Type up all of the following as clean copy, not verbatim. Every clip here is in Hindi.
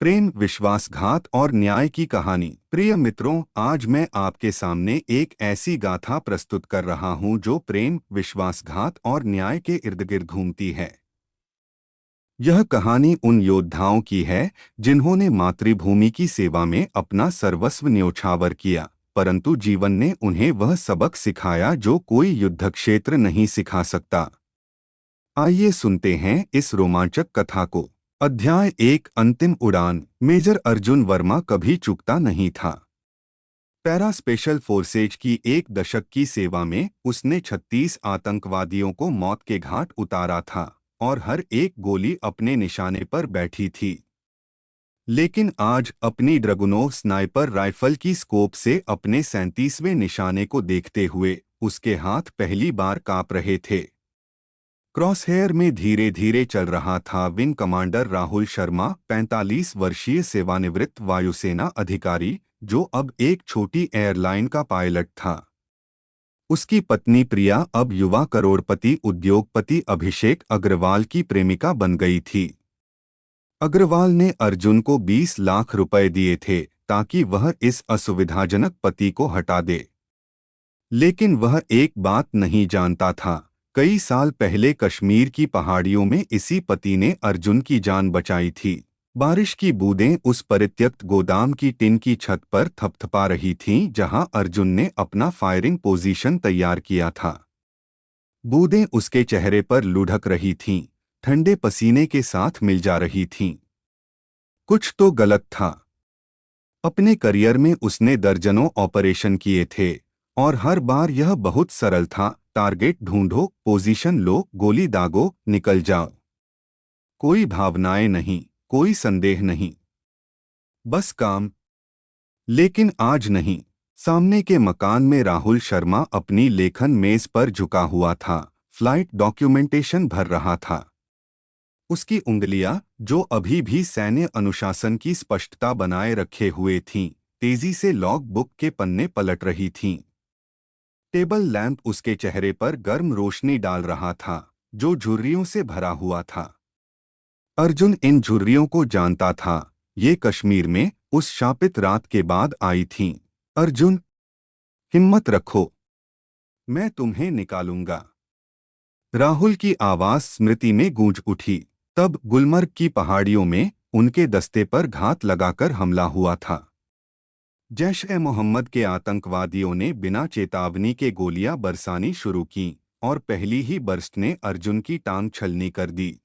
प्रेम, विश्वासघात और न्याय की कहानी। प्रिय मित्रों, आज मैं आपके सामने एक ऐसी गाथा प्रस्तुत कर रहा हूं जो प्रेम, विश्वासघात और न्याय के इर्द गिर्द घूमती है। यह कहानी उन योद्धाओं की है जिन्होंने मातृभूमि की सेवा में अपना सर्वस्व न्योछावर किया, परंतु जीवन ने उन्हें वह सबक सिखाया जो कोई युद्ध क्षेत्र नहीं सिखा सकता। आइए सुनते हैं इस रोमांचक कथा को। अध्याय 1, अंतिम उड़ान। मेजर अर्जुन वर्मा कभी चूकता नहीं था। पैरा स्पेशल फोर्सेज की एक दशक की सेवा में उसने 36 आतंकवादियों को मौत के घाट उतारा था और हर एक गोली अपने निशाने पर बैठी थी। लेकिन आज अपनी ड्रगुनोव स्नाइपर राइफल की स्कोप से अपने 37वें निशाने को देखते हुए उसके हाथ पहली बार कांप रहे थे। क्रॉसहेयर में धीरे धीरे चल रहा था विंग कमांडर राहुल शर्मा, 45 वर्षीय सेवानिवृत्त वायुसेना अधिकारी, जो अब एक छोटी एयरलाइन का पायलट था। उसकी पत्नी प्रिया अब युवा करोड़पति उद्योगपति अभिषेक अग्रवाल की प्रेमिका बन गई थी। अग्रवाल ने अर्जुन को 20 लाख रुपए दिए थे ताकि वह इस असुविधाजनक पति को हटा दे। लेकिन वह एक बात नहीं जानता था, कई साल पहले कश्मीर की पहाड़ियों में इसी पति ने अर्जुन की जान बचाई थी। बारिश की बूंदें उस परित्यक्त गोदाम की टिन की छत पर थपथपा रही थीं जहां अर्जुन ने अपना फायरिंग पोजीशन तैयार किया था। बूंदें उसके चेहरे पर लुढ़क रही थीं, ठंडे पसीने के साथ मिल जा रही थीं। कुछ तो गलत था। अपने करियर में उसने दर्जनों ऑपरेशन किए थे और हर बार यह बहुत सरल था, टारगेट ढूंढो, पोजीशन लो, गोली दागो, निकल जाओ। कोई भावनाएं नहीं, कोई संदेह नहीं, बस काम। लेकिन आज नहीं। सामने के मकान में राहुल शर्मा अपनी लेखन मेज पर झुका हुआ था, फ्लाइट डॉक्यूमेंटेशन भर रहा था। उसकी उंगलियां, जो अभी भी सैन्य अनुशासन की स्पष्टता बनाए रखे हुए थीं, तेजी से लॉग बुक के पन्ने पलट रही थीं। टेबल लैंप उसके चेहरे पर गर्म रोशनी डाल रहा था, जो झुर्रियों से भरा हुआ था। अर्जुन इन झुर्रियों को जानता था, ये कश्मीर में उस शापित रात के बाद आई थीं। अर्जुन, हिम्मत रखो, मैं तुम्हें निकालूंगा। राहुल की आवाज स्मृति में गूंज उठी। तब गुलमर्ग की पहाड़ियों में उनके दस्ते पर घात लगाकर हमला हुआ था। जैश-ए-मोहम्मद के आतंकवादियों ने बिना चेतावनी के गोलियां बरसानी शुरू कीं और पहली ही बर्स्ट ने अर्जुन की टांग छलनी कर दी।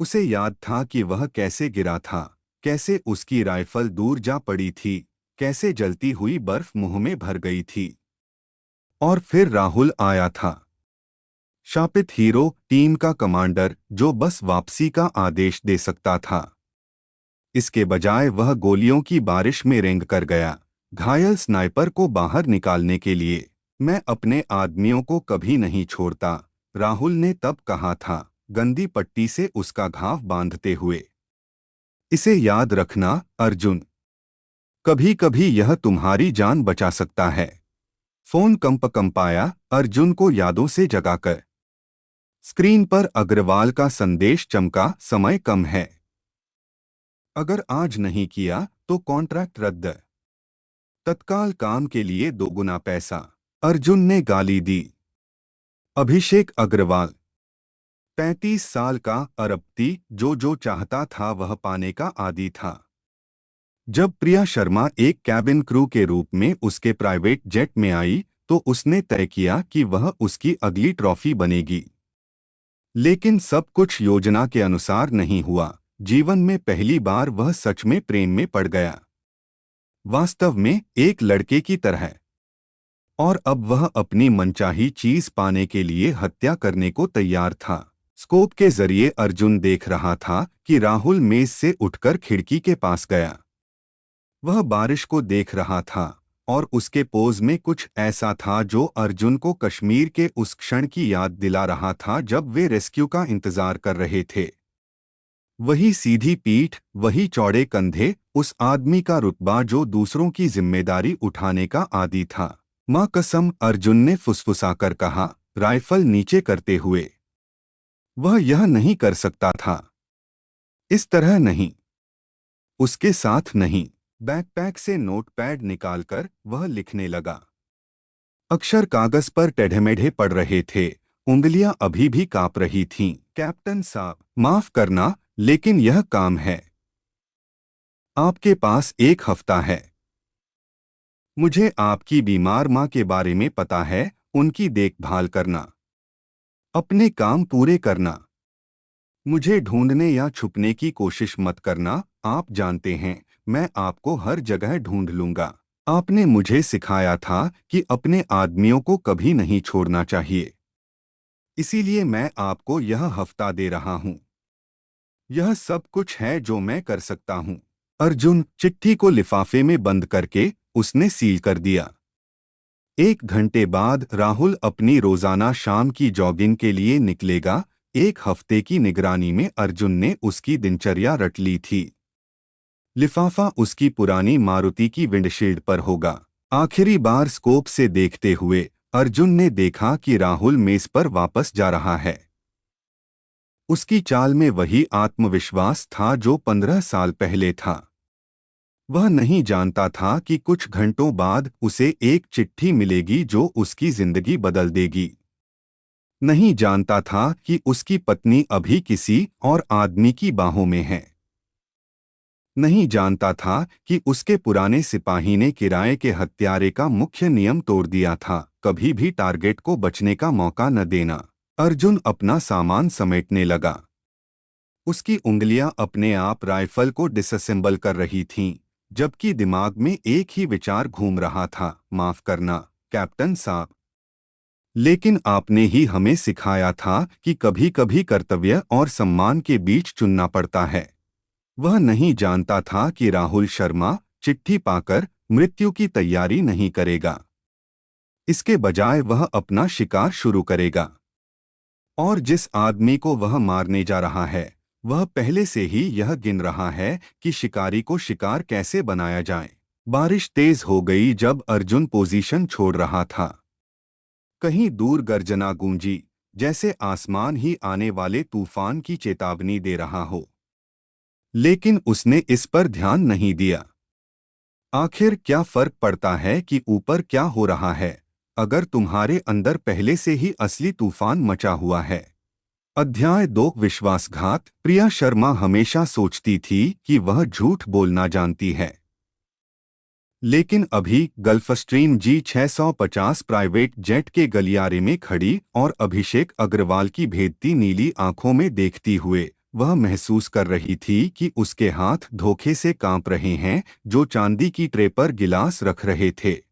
उसे याद था कि वह कैसे गिरा था, कैसे उसकी राइफल दूर जा पड़ी थी, कैसे जलती हुई बर्फ मुंह में भर गई थी। और फिर राहुल आया था, शापित हीरो, टीम का कमांडर, जो बस वापसी का आदेश दे सकता था। इसके बजाय वह गोलियों की बारिश में रेंग कर गया, घायल स्नाइपर को बाहर निकालने के लिए। मैं अपने आदमियों को कभी नहीं छोड़ता, राहुल ने तब कहा था, गंदी पट्टी से उसका घाव बांधते हुए। इसे याद रखना अर्जुन, कभी कभी यह तुम्हारी जान बचा सकता है। फोन कंपाया, अर्जुन को यादों से जगाकर। स्क्रीन पर अग्रवाल का संदेश चमका, समय कम है। अगर आज नहीं किया तो कॉन्ट्रैक्ट रद्द। तत्काल काम के लिए दोगुना पैसा। अर्जुन ने गाली दी। अभिषेक अग्रवाल, 35 साल का अरबपति, जो चाहता था वह पाने का आदी था। जब प्रिया शर्मा एक कैबिन क्रू के रूप में उसके प्राइवेट जेट में आई तो उसने तय किया कि वह उसकी अगली ट्रॉफी बनेगी। लेकिन सब कुछ योजना के अनुसार नहीं हुआ। जीवन में पहली बार वह सच में प्रेम में पड़ गया, वास्तव में एक लड़के की तरह। और अब वह अपनी मनचाही चीज पाने के लिए हत्या करने को तैयार था। स्कोप के जरिए अर्जुन देख रहा था कि राहुल मेज से उठकर खिड़की के पास गया। वह बारिश को देख रहा था और उसके पोज में कुछ ऐसा था जो अर्जुन को कश्मीर के उस क्षण की याद दिला रहा था जब वे रेस्क्यू का इंतजार कर रहे थे। वही सीधी पीठ, वही चौड़े कंधे, उस आदमी का रुतबा जो दूसरों की जिम्मेदारी उठाने का आदी था। मां कसम, अर्जुन ने फुसफुसाकर कहा, राइफल नीचे करते हुए। वह यह नहीं कर सकता था, इस तरह नहीं। उसके साथ नहीं। बैकपैक से नोटपैड निकालकर वह लिखने लगा। अक्षर कागज पर टेढ़े-मेढ़े पड़ रहे थे। उंगलियां अभी भी कांप रही थीं। कैप्टन साहब, माफ करना, लेकिन यह काम है। आपके पास एक हफ्ता है। मुझे आपकी बीमार माँ के बारे में पता है, उनकी देखभाल करना, अपने काम पूरे करना। मुझे ढूंढने या छुपने की कोशिश मत करना, आप जानते हैं, मैं आपको हर जगह ढूंढ लूंगा। आपने मुझे सिखाया था कि अपने आदमियों को कभी नहीं छोड़ना चाहिए। इसीलिए मैं आपको यह हफ्ता दे रहा हूँ। यह सब कुछ है जो मैं कर सकता हूँ। अर्जुन चिट्ठी को लिफाफे में बंद करके उसने सील कर दिया। 1 घंटे बाद राहुल अपनी रोजाना शाम की जॉगिंग के लिए निकलेगा। 1 हफ्ते की निगरानी में अर्जुन ने उसकी दिनचर्या रट ली थी। लिफाफा उसकी पुरानी मारुति की विंडशील्ड पर होगा। आखिरी बार स्कोप से देखते हुए अर्जुन ने देखा कि राहुल मेज पर वापस जा रहा है। उसकी चाल में वही आत्मविश्वास था जो 15 साल पहले था। वह नहीं जानता था कि कुछ घंटों बाद उसे एक चिट्ठी मिलेगी जो उसकी जिंदगी बदल देगी। नहीं जानता था कि उसकी पत्नी अभी किसी और आदमी की बाहों में है। नहीं जानता था कि उसके पुराने सिपाही ने किराए के हत्यारे का मुख्य नियम तोड़ दिया था, कभी भी टारगेट को बचने का मौका न देना। अर्जुन अपना सामान समेटने लगा। उसकी उंगलियां अपने आप राइफल को डिसअसेंबल कर रही थीं, जबकि दिमाग में एक ही विचार घूम रहा था, माफ करना, कैप्टन साहब। लेकिन आपने ही हमें सिखाया था कि कभी-कभी कर्तव्य और सम्मान के बीच चुनना पड़ता है। वह नहीं जानता था कि राहुल शर्मा चिट्ठी पाकर मृत्यु की तैयारी नहीं करेगा। इसके बजाय वह अपना शिकार शुरू करेगा। और जिस आदमी को वह मारने जा रहा है, वह पहले से ही यह गिन रहा है कि शिकारी को शिकार कैसे बनाया जाए। बारिश तेज हो गई जब अर्जुन पोजीशन छोड़ रहा था। कहीं दूर गर्जना गूंजी, जैसे आसमान ही आने वाले तूफान की चेतावनी दे रहा हो। लेकिन उसने इस पर ध्यान नहीं दिया। आखिर क्या फर्क पड़ता है कि ऊपर क्या हो रहा है, अगर तुम्हारे अंदर पहले से ही असली तूफान मचा हुआ है। अध्याय 2 विश्वासघात। प्रिया शर्मा हमेशा सोचती थी कि वह झूठ बोलना जानती है। लेकिन अभी गल्फस्ट्रीम G650 प्राइवेट जेट के गलियारे में खड़ी और अभिषेक अग्रवाल की भेदती नीली आंखों में देखती हुए वह महसूस कर रही थी कि उसके हाथ धोखे से कांप रहे हैं, जो चांदी की ट्रे पर गिलास रख रहे थे।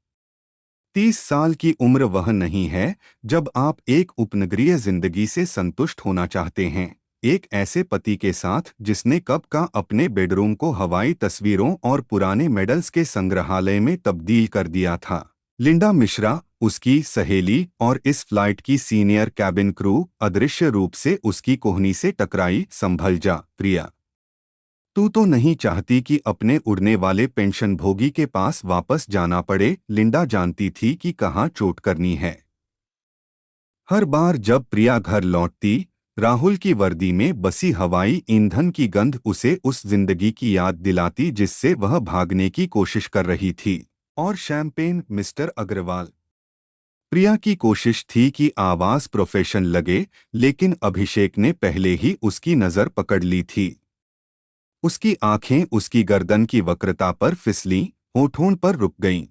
30 साल की उम्र वह नहीं है जब आप एक उपनगरीय जिंदगी से संतुष्ट होना चाहते हैं, एक ऐसे पति के साथ जिसने कब का अपने बेडरूम को हवाई तस्वीरों और पुराने मेडल्स के संग्रहालय में तब्दील कर दिया था। लिंडा मिश्रा, उसकी सहेली और इस फ्लाइट की सीनियर कैबिन क्रू, अदृश्य रूप से उसकी कोहनी से टकराई। संभल जा प्रिया, तू तो नहीं चाहती कि अपने उड़ने वाले पेंशनभोगी के पास वापस जाना पड़े। लिंडा जानती थी कि कहाँ चोट करनी है। हर बार जब प्रिया घर लौटती, राहुल की वर्दी में बसी हवाई ईंधन की गंध उसे उस जिंदगी की याद दिलाती जिससे वह भागने की कोशिश कर रही थी। और शैंपेन, मिस्टर अग्रवाल। प्रिया की कोशिश थी कि आवाज प्रोफेशनल लगे, लेकिन अभिषेक ने पहले ही उसकी नजर पकड़ ली थी। उसकी आंखें उसकी गर्दन की वक्रता पर फिसलीं, होठों पर रुक गईं।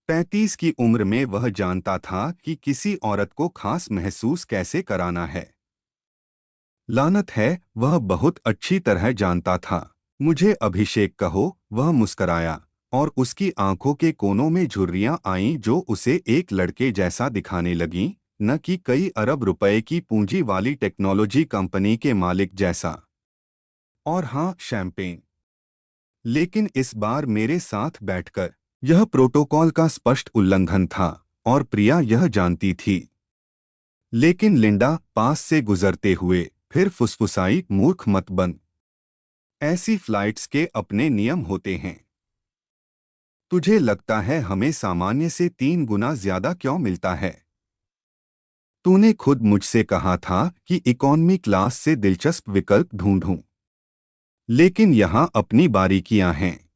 35 की उम्र में वह जानता था कि किसी औरत को खास महसूस कैसे कराना है। लानत है, वह बहुत अच्छी तरह जानता था। मुझे अभिषेक कहो, वह मुस्कराया, और उसकी आंखों के कोनों में झुर्रियां आईं जो उसे एक लड़के जैसा दिखाने लगीं, न कि कई अरब रुपए की पूंजी वाली टेक्नोलॉजी कंपनी के मालिक जैसा। और हाँ, शैंपेन। लेकिन इस बार मेरे साथ बैठकर। यह प्रोटोकॉल का स्पष्ट उल्लंघन था, और प्रिया यह जानती थी। लेकिन लिंडा पास से गुजरते हुए फिर फुसफुसाई, मूर्ख मत बन। ऐसी फ्लाइट्स के अपने नियम होते हैं। तुझे लगता है हमें सामान्य से 3 गुना ज्यादा क्यों मिलता है? तूने खुद मुझसे कहा था कि इकॉनमी क्लास से दिलचस्प विकल्प ढूंढूं। लेकिन यहाँ अपनी बारीकियां हैं।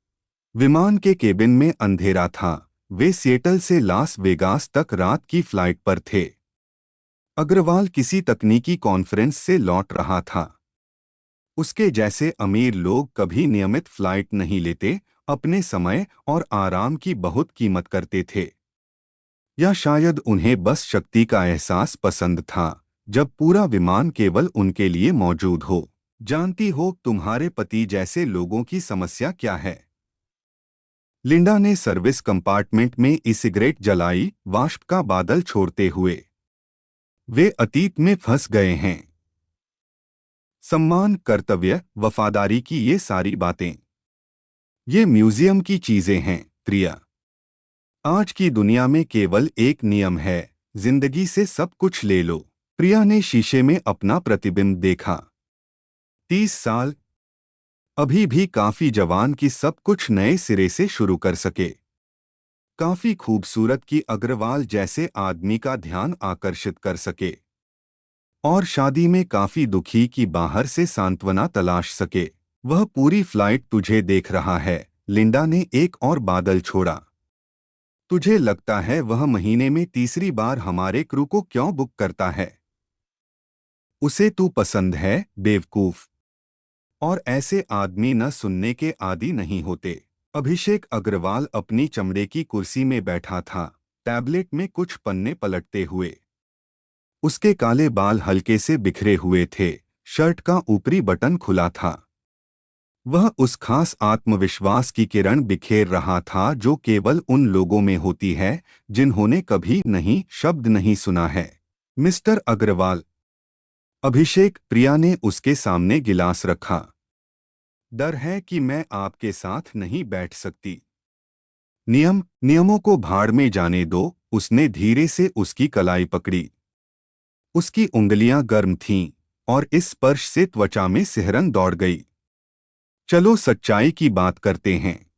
विमान के केबिन में अंधेरा था। वे सिएटल से लास वेगास तक रात की फ्लाइट पर थे। अग्रवाल किसी तकनीकी कॉन्फ्रेंस से लौट रहा था। उसके जैसे अमीर लोग कभी नियमित फ्लाइट नहीं लेते, अपने समय और आराम की बहुत कीमत करते थे। या शायद उन्हें बस शक्ति का एहसास पसंद था, जब पूरा विमान केवल उनके लिए मौजूद हो। जानती हो तुम्हारे पति जैसे लोगों की समस्या क्या है? लिंडा ने सर्विस कंपार्टमेंट में ई सिगरेट जलाई, वाष्प का बादल छोड़ते हुए। वे अतीत में फंस गए हैं। सम्मान, कर्तव्य, वफादारी की ये सारी बातें, ये म्यूजियम की चीजें हैं, प्रिया। आज की दुनिया में केवल एक नियम है, जिंदगी से सब कुछ ले लो। प्रिया ने शीशे में अपना प्रतिबिंब देखा। 30 साल, अभी भी काफी जवान कि सब कुछ नए सिरे से शुरू कर सके। काफी खूबसूरत कि अग्रवाल जैसे आदमी का ध्यान आकर्षित कर सके। और शादी में काफी दुखी कि बाहर से सांत्वना तलाश सके। वह पूरी फ्लाइट तुझे देख रहा है। लिंडा ने एक और बादल छोड़ा। तुझे लगता है वह महीने में तीसरी बार हमारे क्रू को क्यों बुक करता है? उसे तू पसंद है, बेवकूफ। और ऐसे आदमी न सुनने के आदी नहीं होते। अभिषेक अग्रवाल अपनी चमड़े की कुर्सी में बैठा था, टैबलेट में कुछ पन्ने पलटते हुए। उसके काले बाल हल्के से बिखरे हुए थे, शर्ट का ऊपरी बटन खुला था। वह उस खास आत्मविश्वास की किरण बिखेर रहा था जो केवल उन लोगों में होती है जिन्होंने कभी नहीं शब्द नहीं सुना है। मिस्टर अग्रवाल। अभिषेक, प्रिया ने उसके सामने गिलास रखा। डर है कि मैं आपके साथ नहीं बैठ सकती। नियमों को भाड़ में जाने दो। उसने धीरे से उसकी कलाई पकड़ी। उसकी उंगलियां गर्म थीं और इस स्पर्श से त्वचा में सिहरन दौड़ गई। चलो सच्चाई की बात करते हैं।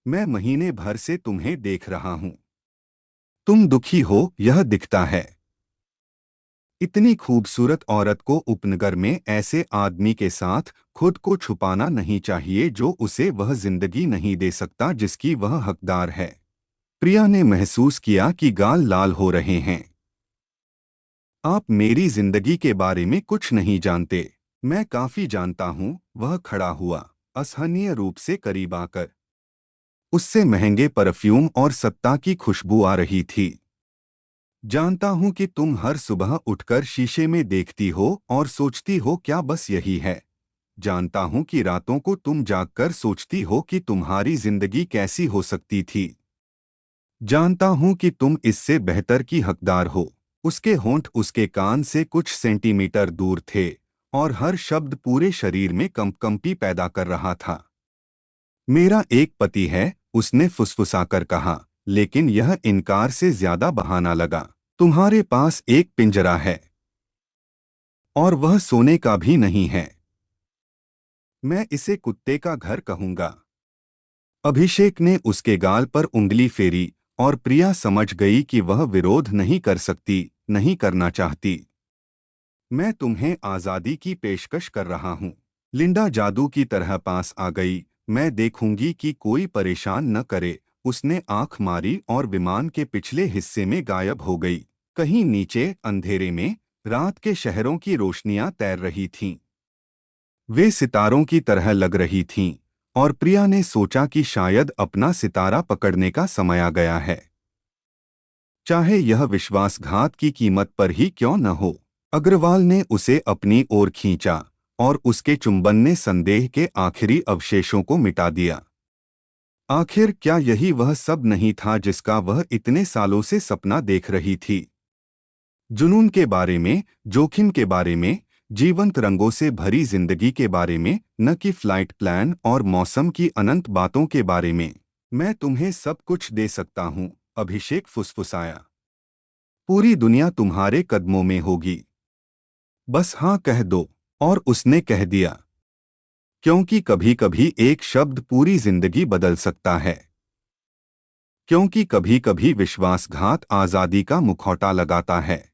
मैं महीने भर से तुम्हें देख रहा हूं। तुम दुखी हो, यह दिखता है। इतनी खूबसूरत औरत को उपनगर में ऐसे आदमी के साथ खुद को छुपाना नहीं चाहिए जो उसे वह जिंदगी नहीं दे सकता जिसकी वह हकदार है। प्रिया ने महसूस किया कि गाल लाल हो रहे हैं। आप मेरी जिंदगी के बारे में कुछ नहीं जानते। मैं काफी जानता हूं। वह खड़ा हुआ, असहनीय रूप से करीब आकर। उससे महंगे परफ्यूम और सत्ता की खुशबू आ रही थी। जानता हूं कि तुम हर सुबह उठकर शीशे में देखती हो और सोचती हो क्या बस यही है। जानता हूं कि रातों को तुम जागकर सोचती हो कि तुम्हारी जिंदगी कैसी हो सकती थी। जानता हूं कि तुम इससे बेहतर की हकदार हो। उसके होंठ उसके कान से कुछ सेंटीमीटर दूर थे और हर शब्द पूरे शरीर में कंपकंपी पैदा कर रहा था। मेरा एक पति है, उसने फुसफुसाकर कहा, लेकिन यह इनकार से ज्यादा बहाना लगा। तुम्हारे पास एक पिंजरा है और वह सोने का भी नहीं है। मैं इसे कुत्ते का घर कहूंगा। अभिषेक ने उसके गाल पर उंगली फेरी और प्रिया समझ गई कि वह विरोध नहीं कर सकती, नहीं करना चाहती। मैं तुम्हें आजादी की पेशकश कर रहा हूं। लिंडा जादू की तरह पास आ गई। मैं देखूंगी कि कोई परेशान न करे। उसने आंख मारी और विमान के पिछले हिस्से में गायब हो गई। कहीं नीचे अंधेरे में रात के शहरों की रोशनियां तैर रही थीं। वे सितारों की तरह लग रही थीं और प्रिया ने सोचा कि शायद अपना सितारा पकड़ने का समय आ गया है, चाहे यह विश्वासघात की कीमत पर ही क्यों न हो। अग्रवाल ने उसे अपनी ओर खींचा और उसके चुंबन ने संदेह के आखिरी अवशेषों को मिटा दिया। आखिर क्या यही वह सब नहीं था जिसका वह इतने सालों से सपना देख रही थी? जुनून के बारे में, जोखिम के बारे में, जीवंत रंगों से भरी जिंदगी के बारे में, न कि फ्लाइट प्लान और मौसम की अनंत बातों के बारे में। मैं तुम्हें सब कुछ दे सकता हूं, अभिषेक फुसफुसाया। पूरी दुनिया तुम्हारे कदमों में होगी। बस हाँ कह दो। और उसने कह दिया, क्योंकि कभी कभी एक शब्द पूरी जिंदगी बदल सकता है। क्योंकि कभी कभी विश्वासघात आजादी का मुखौटा लगाता है।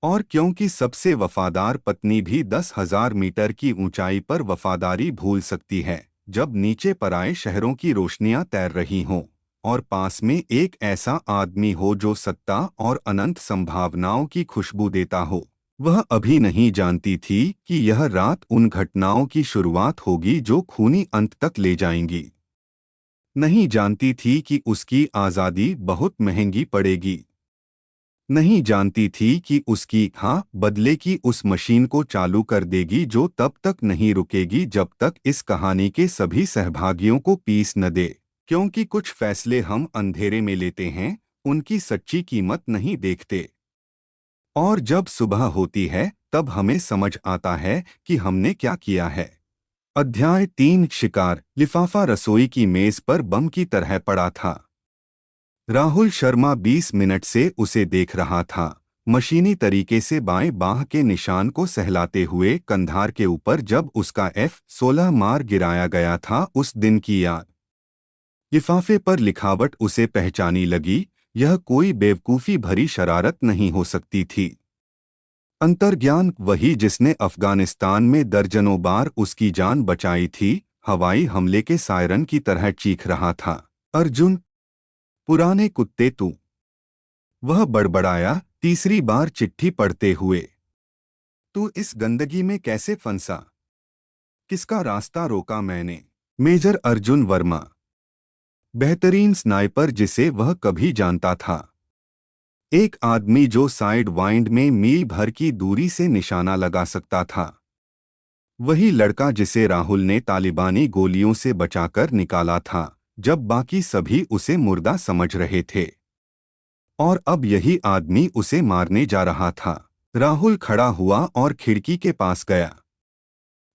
और क्योंकि सबसे वफादार पत्नी भी 10,000 मीटर की ऊंचाई पर वफादारी भूल सकती है, जब नीचे पराए शहरों की रोशनियां तैर रही हों और पास में एक ऐसा आदमी हो जो सत्ता और अनंत संभावनाओं की खुशबू देता हो। वह अभी नहीं जानती थी कि यह रात उन घटनाओं की शुरुआत होगी जो खूनी अंत तक ले जाएंगी। नहीं जानती थी कि उसकी आज़ादी बहुत महंगी पड़ेगी। नहीं जानती थी कि उसकी बदले की उस मशीन को चालू कर देगी जो तब तक नहीं रुकेगी जब तक इस कहानी के सभी सहभागियों को पीस न दे। क्योंकि कुछ फैसले हम अंधेरे में लेते हैं, उनकी सच्ची कीमत नहीं देखते। और जब सुबह होती है तब हमें समझ आता है कि हमने क्या किया है। अध्याय 3 शिकार। लिफाफा रसोई की मेज पर बम की तरह पड़ा था। राहुल शर्मा 20 मिनट से उसे देख रहा था, मशीनी तरीके से बाएं बाह के निशान को सहलाते हुए कंधार के ऊपर जब उसका F-16 मार गिराया गया था। उस दिन की याद लिफाफे पर लिखावट उसे पहचानी लगी। यह कोई बेवकूफ़ी भरी शरारत नहीं हो सकती थी। अंतर्ज्ञान वही जिसने अफगानिस्तान में दर्जनों बार उसकी जान बचाई थी। हवाई हमले के सायरन की तरह चीख रहा था, अर्जुन, पुराने कुत्ते तू। वह बड़बड़ाया, तीसरी बार चिट्ठी पढ़ते हुए। तू इस गंदगी में कैसे फंसा? किसका रास्ता रोका मैंने? मेजर अर्जुन वर्मा, बेहतरीन स्नाइपर जिसे वह कभी जानता था। एक आदमी जो साइड वाइंड में मील भर की दूरी से निशाना लगा सकता था। वही लड़का जिसे राहुल ने तालिबानी गोलियों से बचाकर निकाला था जब बाकी सभी उसे मुर्दा समझ रहे थे। और अब यही आदमी उसे मारने जा रहा था। राहुल खड़ा हुआ और खिड़की के पास गया।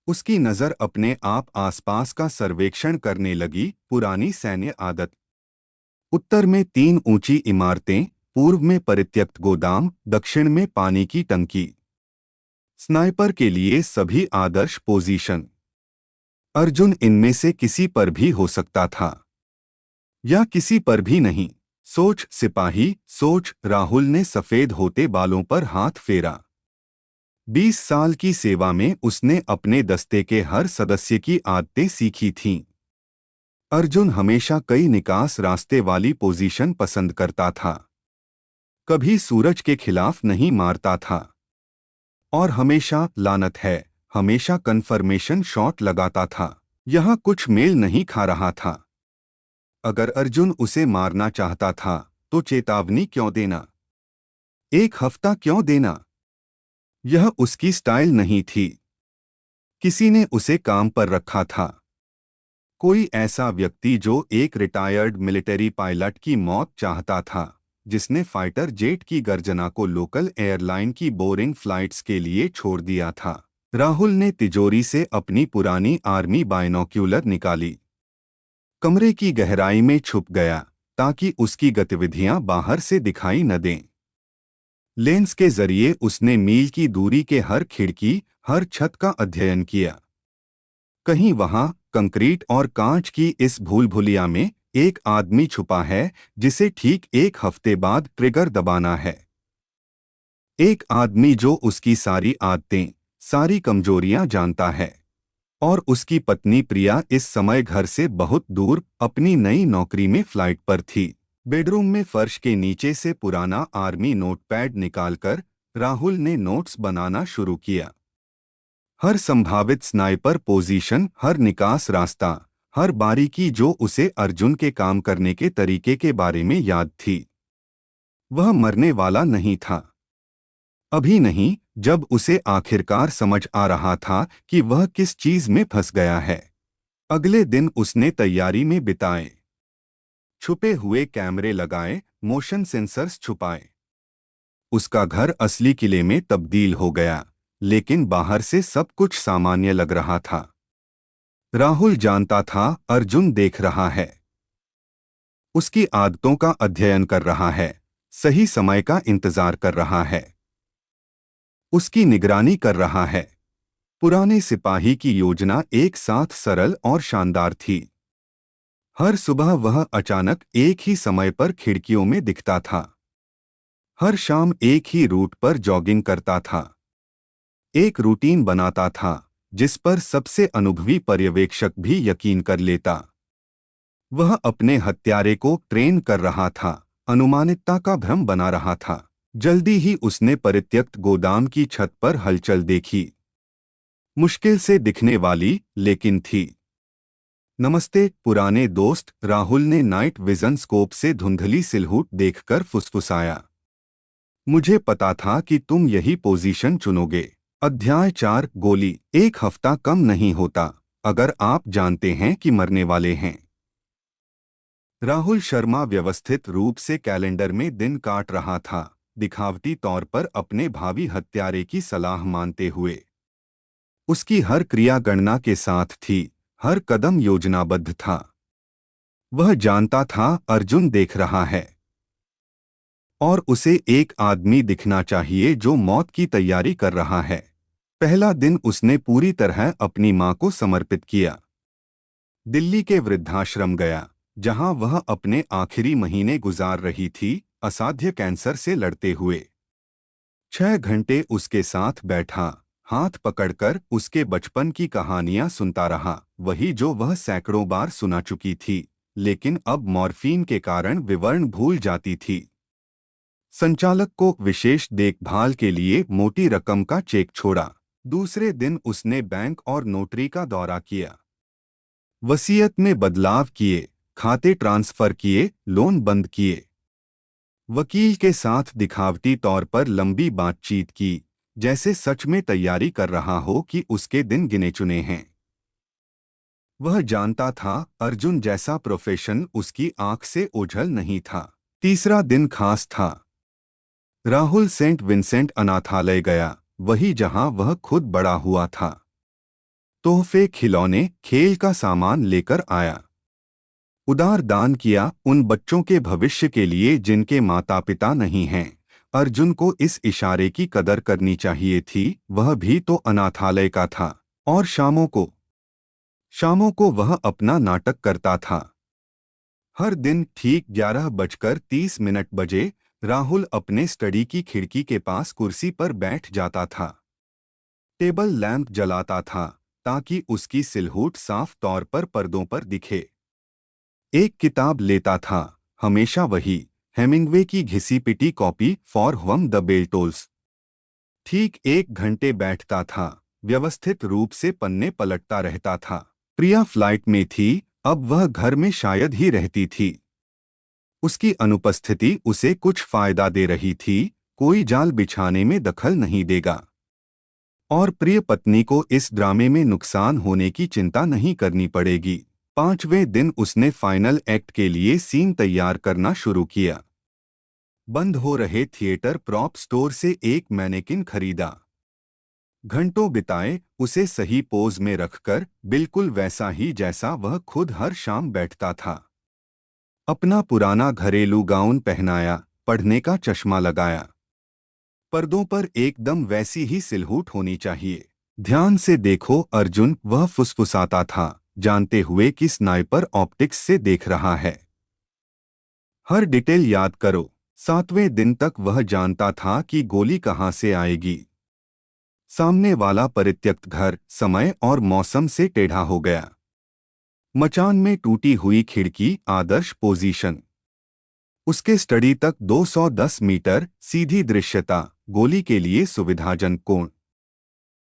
उसकी नज़र अपने आप आसपास का सर्वेक्षण करने लगी। पुरानी सैन्य आदत। उत्तर में 3 ऊंची इमारतें, पूर्व में परित्यक्त गोदाम, दक्षिण में पानी की टंकी। स्नाइपर के लिए सभी आदर्श पोजीशन। अर्जुन इनमें से किसी पर भी हो सकता था, या किसी पर भी नहीं। सोच सिपाही, सोच। राहुल ने सफेद होते बालों पर हाथ फेरा। 20 साल की सेवा में उसने अपने दस्ते के हर सदस्य की आदतें सीखी थीं। अर्जुन हमेशा कई निकास रास्ते वाली पोजीशन पसंद करता था। कभी सूरज के खिलाफ नहीं मारता था। और हमेशा, लानत है, हमेशा कन्फर्मेशन शॉट लगाता था। यहाँ कुछ मेल नहीं खा रहा था। अगर अर्जुन उसे मारना चाहता था तो चेतावनी क्यों देना? 1 हफ्ता क्यों देना? यह उसकी स्टाइल नहीं थी। किसी ने उसे काम पर रखा था। कोई ऐसा व्यक्ति जो एक रिटायर्ड मिलिट्री पायलट की मौत चाहता था, जिसने फाइटर जेट की गर्जना को लोकल एयरलाइन की बोरिंग फ्लाइट्स के लिए छोड़ दिया था। राहुल ने तिजोरी से अपनी पुरानी आर्मी बाइनोक्यूलर निकाली। कमरे की गहराई में छुप गया ताकि उसकी गतिविधियां बाहर से दिखाई न दें। लेंस के जरिए उसने मील की दूरी के हर खिड़की, हर छत का अध्ययन किया। कहीं वहां कंक्रीट और कांच की इस भूलभुलिया में एक आदमी छुपा है जिसे ठीक 1 हफ्ते बाद ट्रिगर दबाना है। एक आदमी जो उसकी सारी आदतें, सारी कमजोरियां जानता है। और उसकी पत्नी प्रिया इस समय घर से बहुत दूर अपनी नई नौकरी में फ्लाइट पर थी। बेडरूम में फर्श के नीचे से पुराना आर्मी नोटपैड निकालकर राहुल ने नोट्स बनाना शुरू किया। हर संभावित स्नाइपर पोजीशन, हर निकास रास्ता, हर बारीकी जो उसे अर्जुन के काम करने के तरीके के बारे में याद थी। वह मरने वाला नहीं था। अभी नहीं, जब उसे आखिरकार समझ आ रहा था कि वह किस चीज में फंस गया है। अगले दिन उसने तैयारी में बिताए। छुपे हुए कैमरे लगाए, मोशन सेंसर्स छुपाए। उसका घर असली किले में तब्दील हो गया, लेकिन बाहर से सब कुछ सामान्य लग रहा था। राहुल जानता था अर्जुन देख रहा है। उसकी आदतों का अध्ययन कर रहा है, सही समय का इंतजार कर रहा है, उसकी निगरानी कर रहा है। पुराने सिपाही की योजना एक साथ सरल और शानदार थी। हर सुबह वह अचानक एक ही समय पर खिड़कियों में दिखता था। हर शाम एक ही रूट पर जॉगिंग करता था। एक रूटीन बनाता था जिस पर सबसे अनुभवी पर्यवेक्षक भी यकीन कर लेता। वह अपने हत्यारे को ट्रेन कर रहा था, अनुमानितता का भ्रम बना रहा था। जल्दी ही उसने परित्यक्त गोदाम की छत पर हलचल देखी। मुश्किल से दिखने वाली लेकिन थी। नमस्ते पुराने दोस्त, राहुल ने नाइट विजन स्कोप से धुंधली सिलहूट देखकर फुसफुसाया। मुझे पता था कि तुम यही पोजीशन चुनोगे। अध्याय 4 गोली। एक हफ्ता कम नहीं होता अगर आप जानते हैं कि मरने वाले हैं। राहुल शर्मा व्यवस्थित रूप से कैलेंडर में दिन काट रहा था, दिखावटी तौर पर अपने भावी हत्यारे की सलाह मानते हुए। उसकी हर क्रिया गणना के साथ थी, हर कदम योजनाबद्ध था। वह जानता था अर्जुन देख रहा है और उसे एक आदमी दिखना चाहिए जो मौत की तैयारी कर रहा है। पहला दिन उसने पूरी तरह अपनी मां को समर्पित किया। दिल्ली के वृद्धाश्रम गया जहां वह अपने आखिरी महीने गुजार रही थी, असाध्य कैंसर से लड़ते हुए। 6 घंटे उसके साथ बैठा, हाथ पकड़कर उसके बचपन की कहानियां सुनता रहा, वही जो वह सैकड़ों बार सुना चुकी थी, लेकिन अब मॉर्फीन के कारण विवरण भूल जाती थी। संचालक को विशेष देखभाल के लिए मोटी रकम का चेक छोड़ा। दूसरे दिन उसने बैंक और नोटरी का दौरा किया। वसीयत में बदलाव किए, खाते ट्रांसफर किए, लोन बंद किए। वकील के साथ दिखावटी तौर पर लंबी बातचीत की, जैसे सच में तैयारी कर रहा हो कि उसके दिन गिने चुने हैं। वह जानता था अर्जुन जैसा प्रोफेशन उसकी आंख से ओझल नहीं था। तीसरा दिन खास था। राहुल सेंट विंसेंट अनाथालय गया, वही जहां वह खुद बड़ा हुआ था। तोहफे, खिलौने, खेल का सामान लेकर आया। उदार दान किया उन बच्चों के भविष्य के लिए जिनके माता पिता नहीं हैं। अर्जुन को इस इशारे की कदर करनी चाहिए थी, वह भी तो अनाथालय का था। और शामों को वह अपना नाटक करता था। हर दिन ठीक 11:30 बजे राहुल अपने स्टडी की खिड़की के पास कुर्सी पर बैठ जाता था। टेबल लैंप जलाता था ताकि उसकी सिलहूट साफ तौर पर पर्दों पर दिखे। एक किताब लेता था, हमेशा वही, हेमिंग्वे की घिसी पिटी copy for whom the bell tolls. ठीक 1 घंटे बैठता था, व्यवस्थित रूप से पन्ने पलटता रहता था। प्रिया फ्लाइट में थी, अब वह घर में शायद ही रहती थी। उसकी अनुपस्थिति उसे कुछ फायदा दे रही थी, कोई जाल बिछाने में दखल नहीं देगा। और प्रिय पत्नी को इस ड्रामे में नुकसान होने की चिंता नहीं करनी पड़ेगी। 5वें दिन उसने फाइनल एक्ट के लिए सीन तैयार करना शुरू किया। बंद हो रहे थिएटर प्रॉप स्टोर से एक मैनेकिन खरीदा। घंटों बिताए उसे सही पोज में रखकर, बिल्कुल वैसा ही जैसा वह खुद हर शाम बैठता था। अपना पुराना घरेलू गाउन पहनाया, पढ़ने का चश्मा लगाया। पर्दों पर एकदम वैसी ही सिलहूट होनी चाहिए। ध्यान से देखो अर्जुन, वह फुसफुसाता था, जानते हुए कि स्नाइपर ऑप्टिक्स से देख रहा है। हर डिटेल याद करो। 7वें दिन तक वह जानता था कि गोली कहां से आएगी। सामने वाला परित्यक्त घर समय और मौसम से टेढ़ा हो गया। मचान में टूटी हुई खिड़की, आदर्श पोजीशन। उसके स्टडी तक 210 मीटर, सीधी दृश्यता, गोली के लिए सुविधाजनक कोण।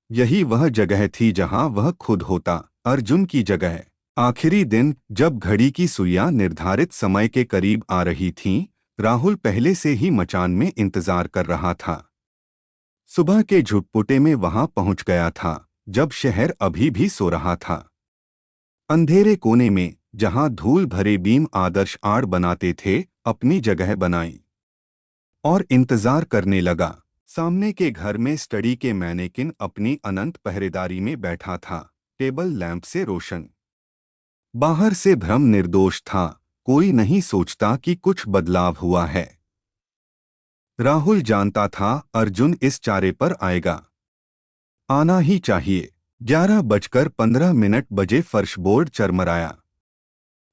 यही वह जगह थी जहां वह खुद होता, अर्जुन की जगह। आखिरी दिन, जब घड़ी की सुइयां निर्धारित समय के करीब आ रही थीं, राहुल पहले से ही मचान में इंतजार कर रहा था। सुबह के झुटपुटे में वहां पहुंच गया था, जब शहर अभी भी सो रहा था। अंधेरे कोने में, जहां धूल भरे बीम आदर्श आड़ बनाते थे, अपनी जगह बनाई और इंतजार करने लगा। सामने के घर में स्टडी के मैनेकिन अपनी अनंत पहरेदारी में बैठा था, टेबल लैंप से रोशन। बाहर से भ्रम निर्दोष था, कोई नहीं सोचता कि कुछ बदलाव हुआ है। राहुल जानता था अर्जुन इस चारे पर आएगा, आना ही चाहिए। 11:15 बजे फर्श बोर्ड चरमराया।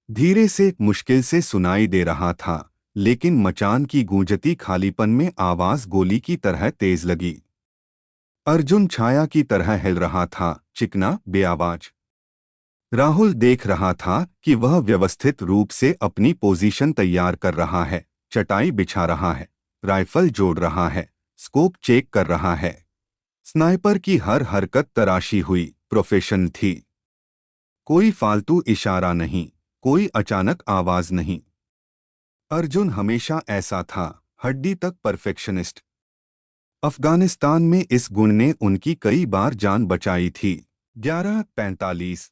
धीरे से, मुश्किल से सुनाई दे रहा था, लेकिन मचान की गूंजती खालीपन में आवाज गोली की तरह तेज लगी। अर्जुन छाया की तरह हिल रहा था, चिकना, बेआवाज। राहुल देख रहा था कि वह व्यवस्थित रूप से अपनी पोजीशन तैयार कर रहा है, चटाई बिछा रहा है, राइफल जोड़ रहा है, स्कोप चेक कर रहा है। स्नाइपर की हर हरकत तराशी हुई, प्रोफेशनल थी। कोई फालतू इशारा नहीं, कोई अचानक आवाज नहीं। अर्जुन हमेशा ऐसा था, हड्डी तक परफेक्शनिस्ट। अफगानिस्तान में इस गुण ने उनकी कई बार जान बचाई थी। 11:45।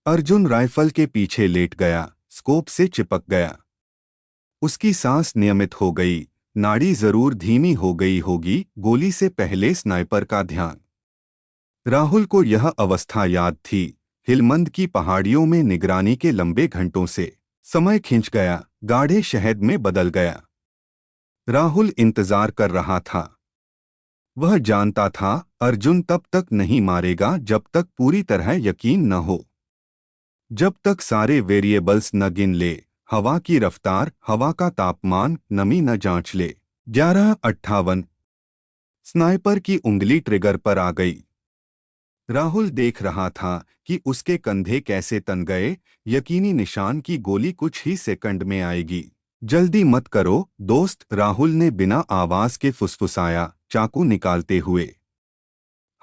अर्जुन राइफल के पीछे लेट गया, स्कोप से चिपक गया। उसकी सांस नियमित हो गई, नाड़ी जरूर धीमी हो गई होगी, गोली से पहले स्नाइपर का ध्यान। राहुल को यह अवस्था याद थी, हिलमंद की पहाड़ियों में निगरानी के लंबे घंटों से। समय खिंच गया, गाढ़े शहद में बदल गया। राहुल इंतजार कर रहा था। वह जानता था अर्जुन तब तक नहीं मारेगा जब तक पूरी तरह यकीन न हो, जब तक सारे वेरिएबल्स न गिन ले, हवा की रफ्तार, हवा का तापमान, नमी न जांच ले। 11:58। स्नाइपर की उंगली ट्रिगर पर आ गई। राहुल देख रहा था कि उसके कंधे कैसे तन गए, यकीनी निशान की गोली कुछ ही सेकंड में आएगी। जल्दी मत करो दोस्त, राहुल ने बिना आवाज के फुसफुसाया, चाकू निकालते हुए।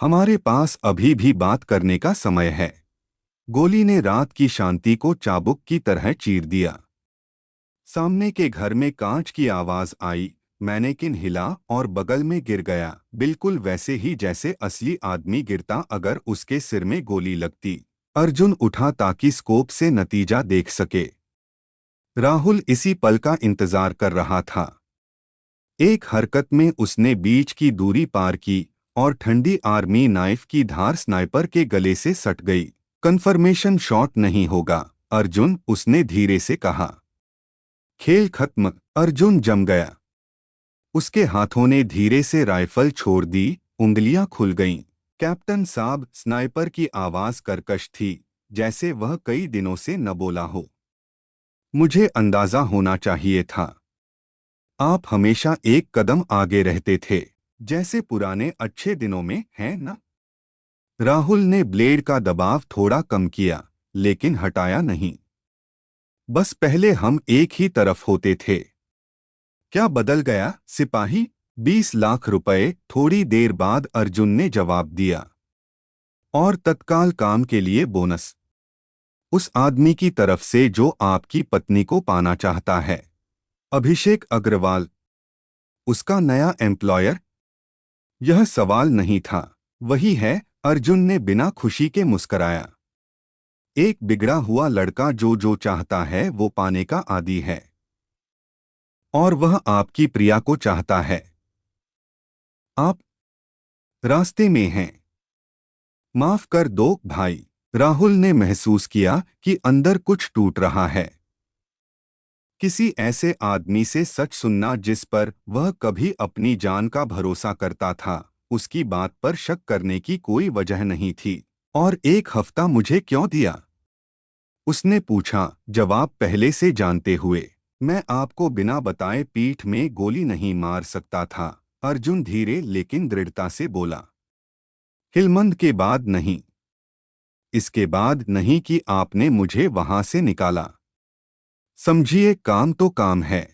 हमारे पास अभी भी बात करने का समय है। गोली ने रात की शांति को चाबुक की तरह चीर दिया। सामने के घर में कांच की आवाज आई, मैनेकिन हिला और बगल में गिर गया, बिल्कुल वैसे ही जैसे असली आदमी गिरता अगर उसके सिर में गोली लगती। अर्जुन उठा ताकि स्कोप से नतीजा देख सके। राहुल इसी पल का इंतजार कर रहा था। एक हरकत में उसने बीच की दूरी पार की और ठंडी आर्मी नाइफ की धार स्नाइपर के गले से सट गई। कन्फर्मेशन शॉट नहीं होगा अर्जुन, उसने धीरे से कहा। खेल खत्म, अर्जुन जम गया। उसके हाथों ने धीरे से राइफल छोड़ दी, उंगलियां खुल गईं। कैप्टन साहब, स्नाइपर की आवाज कर्कश थी, जैसे वह कई दिनों से न बोला हो। मुझे अंदाजा होना चाहिए था। आप हमेशा एक कदम आगे रहते थे, जैसे पुराने अच्छे दिनों में, है ना? राहुल ने ब्लेड का दबाव थोड़ा कम किया, लेकिन हटाया नहीं। बस पहले हम एक ही तरफ होते थे। क्या बदल गया सिपाही? 20 लाख रुपए, थोड़ी देर बाद अर्जुन ने जवाब दिया। और तत्काल काम के लिए बोनस। उस आदमी की तरफ से जो आपकी पत्नी को पाना चाहता है। अभिषेक अग्रवाल, उसका नया एम्प्लॉयर? यह सवाल नहीं था। वही है, अर्जुन ने बिना खुशी के मुस्कराया। एक बिगड़ा हुआ लड़का जो चाहता है वो पाने का आदी है। और वह आपकी प्रिया को चाहता है। आप रास्ते में हैं। माफ कर दो भाई। राहुल ने महसूस किया कि अंदर कुछ टूट रहा है। किसी ऐसे आदमी से सच सुनना जिस पर वह कभी अपनी जान का भरोसा करता था, उसकी बात पर शक करने की कोई वजह नहीं थी। और 1 हफ्ता मुझे क्यों दिया? उसने पूछा, जवाब पहले से जानते हुए। मैं आपको बिना बताए पीठ में गोली नहीं मार सकता था, अर्जुन धीरे लेकिन दृढ़ता से बोला। हिलमंद के बाद नहीं। इसके बाद नहीं कि आपने मुझे वहां से निकाला। समझिए, काम तो काम है।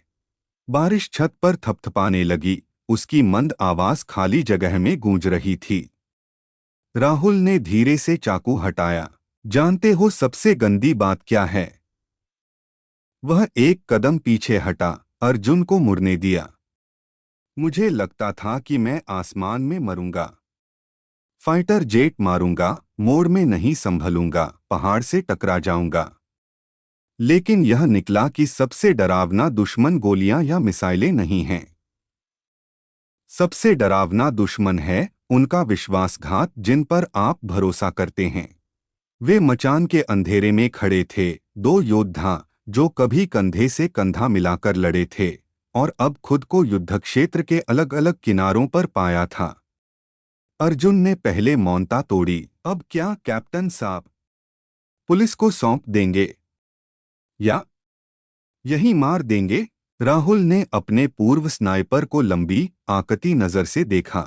बारिश छत पर थपथपाने लगी, उसकी मंद आवाज खाली जगह में गूंज रही थी। राहुल ने धीरे से चाकू हटाया। जानते हो सबसे गंदी बात क्या है? वह एक कदम पीछे हटा, अर्जुन को मुड़ने दिया। मुझे लगता था कि मैं आसमान में मरूंगा, फाइटर जेट मारूंगा, मोड़ में नहीं संभलूंगा, पहाड़ से टकरा जाऊंगा। लेकिन यह निकला कि सबसे डरावना दुश्मन गोलियां या मिसाइलें नहीं हैं। सबसे डरावना दुश्मन है उनका विश्वासघात जिन पर आप भरोसा करते हैं। वे मचान के अंधेरे में खड़े थे, 2 योद्धा जो कभी कंधे से कंधा मिलाकर लड़े थे और अब खुद को युद्धक्षेत्र के अलग अलग किनारों पर पाया था। अर्जुन ने पहले मौनता तोड़ी। अब क्या कैप्टन साहब? पुलिस को सौंप देंगे या यहीं मार देंगे? राहुल ने अपने पूर्व स्नाइपर को लंबी, आकती नजर से देखा।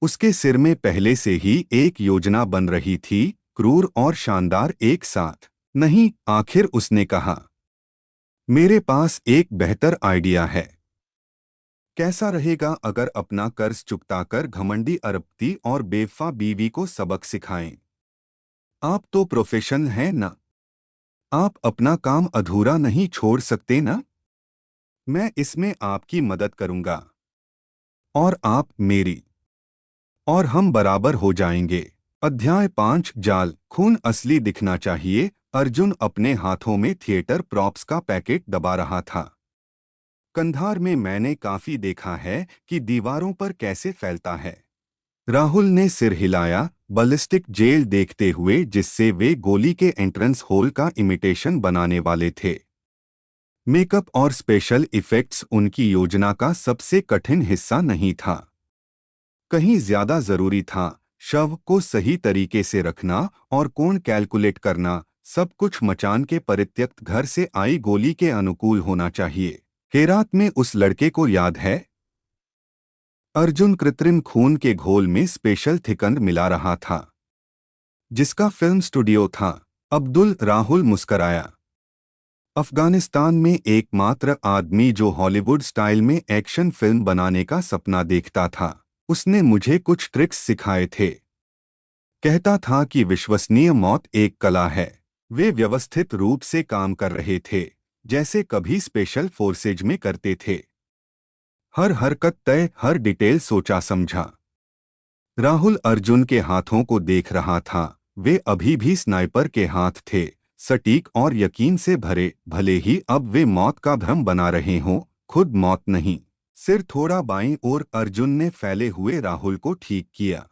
उसके सिर में पहले से ही एक योजना बन रही थी, क्रूर और शानदार एक साथ। नहीं, आखिर उसने कहा, मेरे पास एक बेहतर आइडिया है। कैसा रहेगा अगर अपना कर्ज चुकताकर घमंडी अरबपति और बेवफा बीवी को सबक सिखाएं? आप तो प्रोफेशनल हैं ना? आप अपना काम अधूरा नहीं छोड़ सकते ना? मैं इसमें आपकी मदद करूंगा। और आप मेरी। और हम बराबर हो जाएंगे। अध्याय 5 जाल खून असली दिखना चाहिए। अर्जुन अपने हाथों में थिएटर प्रॉप्स का पैकेट दबा रहा था। कंधार में मैंने काफी देखा है कि दीवारों पर कैसे फैलता है। राहुल ने सिर हिलाया, बलिस्टिक जेल देखते हुए जिससे वे गोली के एंट्रेंस होल का इमिटेशन बनाने वाले थे। मेकअप और स्पेशल इफेक्ट्स उनकी योजना का सबसे कठिन हिस्सा नहीं था। कहीं ज्यादा जरूरी था शव को सही तरीके से रखना और कोण कैलकुलेट करना। सब कुछ मचान के परित्यक्त घर से आई गोली के अनुकूल होना चाहिए। हेरात में उस लड़के को याद है? अर्जुन कृत्रिम खून के घोल में स्पेशल थिकन मिला रहा था, जिसका फिल्म स्टूडियो था। अब्दुल राहुल मुस्कराया। अफगानिस्तान में एकमात्र आदमी जो हॉलीवुड स्टाइल में एक्शन फिल्म बनाने का सपना देखता था। उसने मुझे कुछ ट्रिक्स सिखाए थे। कहता था कि विश्वसनीय मौत एक कला है। वे व्यवस्थित रूप से काम कर रहे थे, जैसे कभी स्पेशल फोर्सेज में करते थे। हर हरकत तय, हर डिटेल सोचा समझा। राहुल अर्जुन के हाथों को देख रहा था। वे अभी भी स्नाइपर के हाथ थे, सटीक और यकीन से भरे। भले ही अब वे मौत का भ्रम बना रहे हों, खुद मौत नहीं। सिर थोड़ा बाईं ओर अर्जुन ने फैले हुए राहुल को ठीक किया।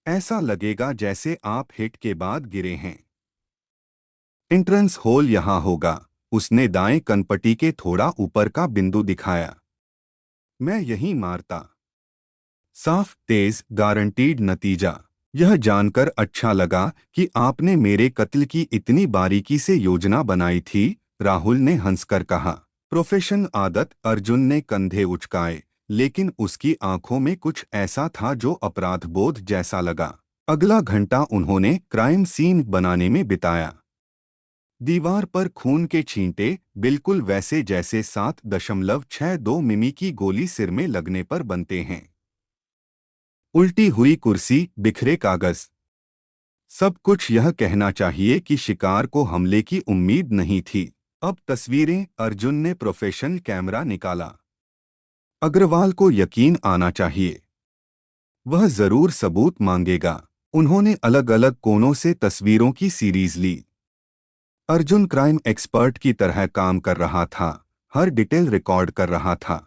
ऐसा लगेगा जैसे आप हिट के बाद गिरे हैं। एंट्रेंस होल यहाँ होगा। उसने दाएं कनपट्टी के थोड़ा ऊपर का बिंदु दिखाया। मैं यहीं मारता। साफ, तेज, गारंटीड नतीजा। यह जानकर अच्छा लगा कि आपने मेरे कत्ल की इतनी बारीकी से योजना बनाई थी, राहुल ने हंसकर कहा। प्रोफेशन आदत। अर्जुन ने कंधे उचकाए, लेकिन उसकी आंखों में कुछ ऐसा था जो अपराधबोध जैसा लगा। अगला घंटा उन्होंने क्राइम सीन बनाने में बिताया। दीवार पर खून के छींटे, बिल्कुल वैसे जैसे 7.62 मिमी की गोली सिर में लगने पर बनते हैं। उल्टी हुई कुर्सी, बिखरे कागज। सब कुछ यह कहना चाहिए कि शिकार को हमले की उम्मीद नहीं थी। अब तस्वीरें। अर्जुन ने प्रोफेशनल कैमरा निकाला। अग्रवाल को यकीन आना चाहिए। वह जरूर सबूत मांगेगा। उन्होंने अलग अलग कोनों से तस्वीरों की सीरीज ली। अर्जुन क्राइम एक्सपर्ट की तरह काम कर रहा था, हर डिटेल रिकॉर्ड कर रहा था।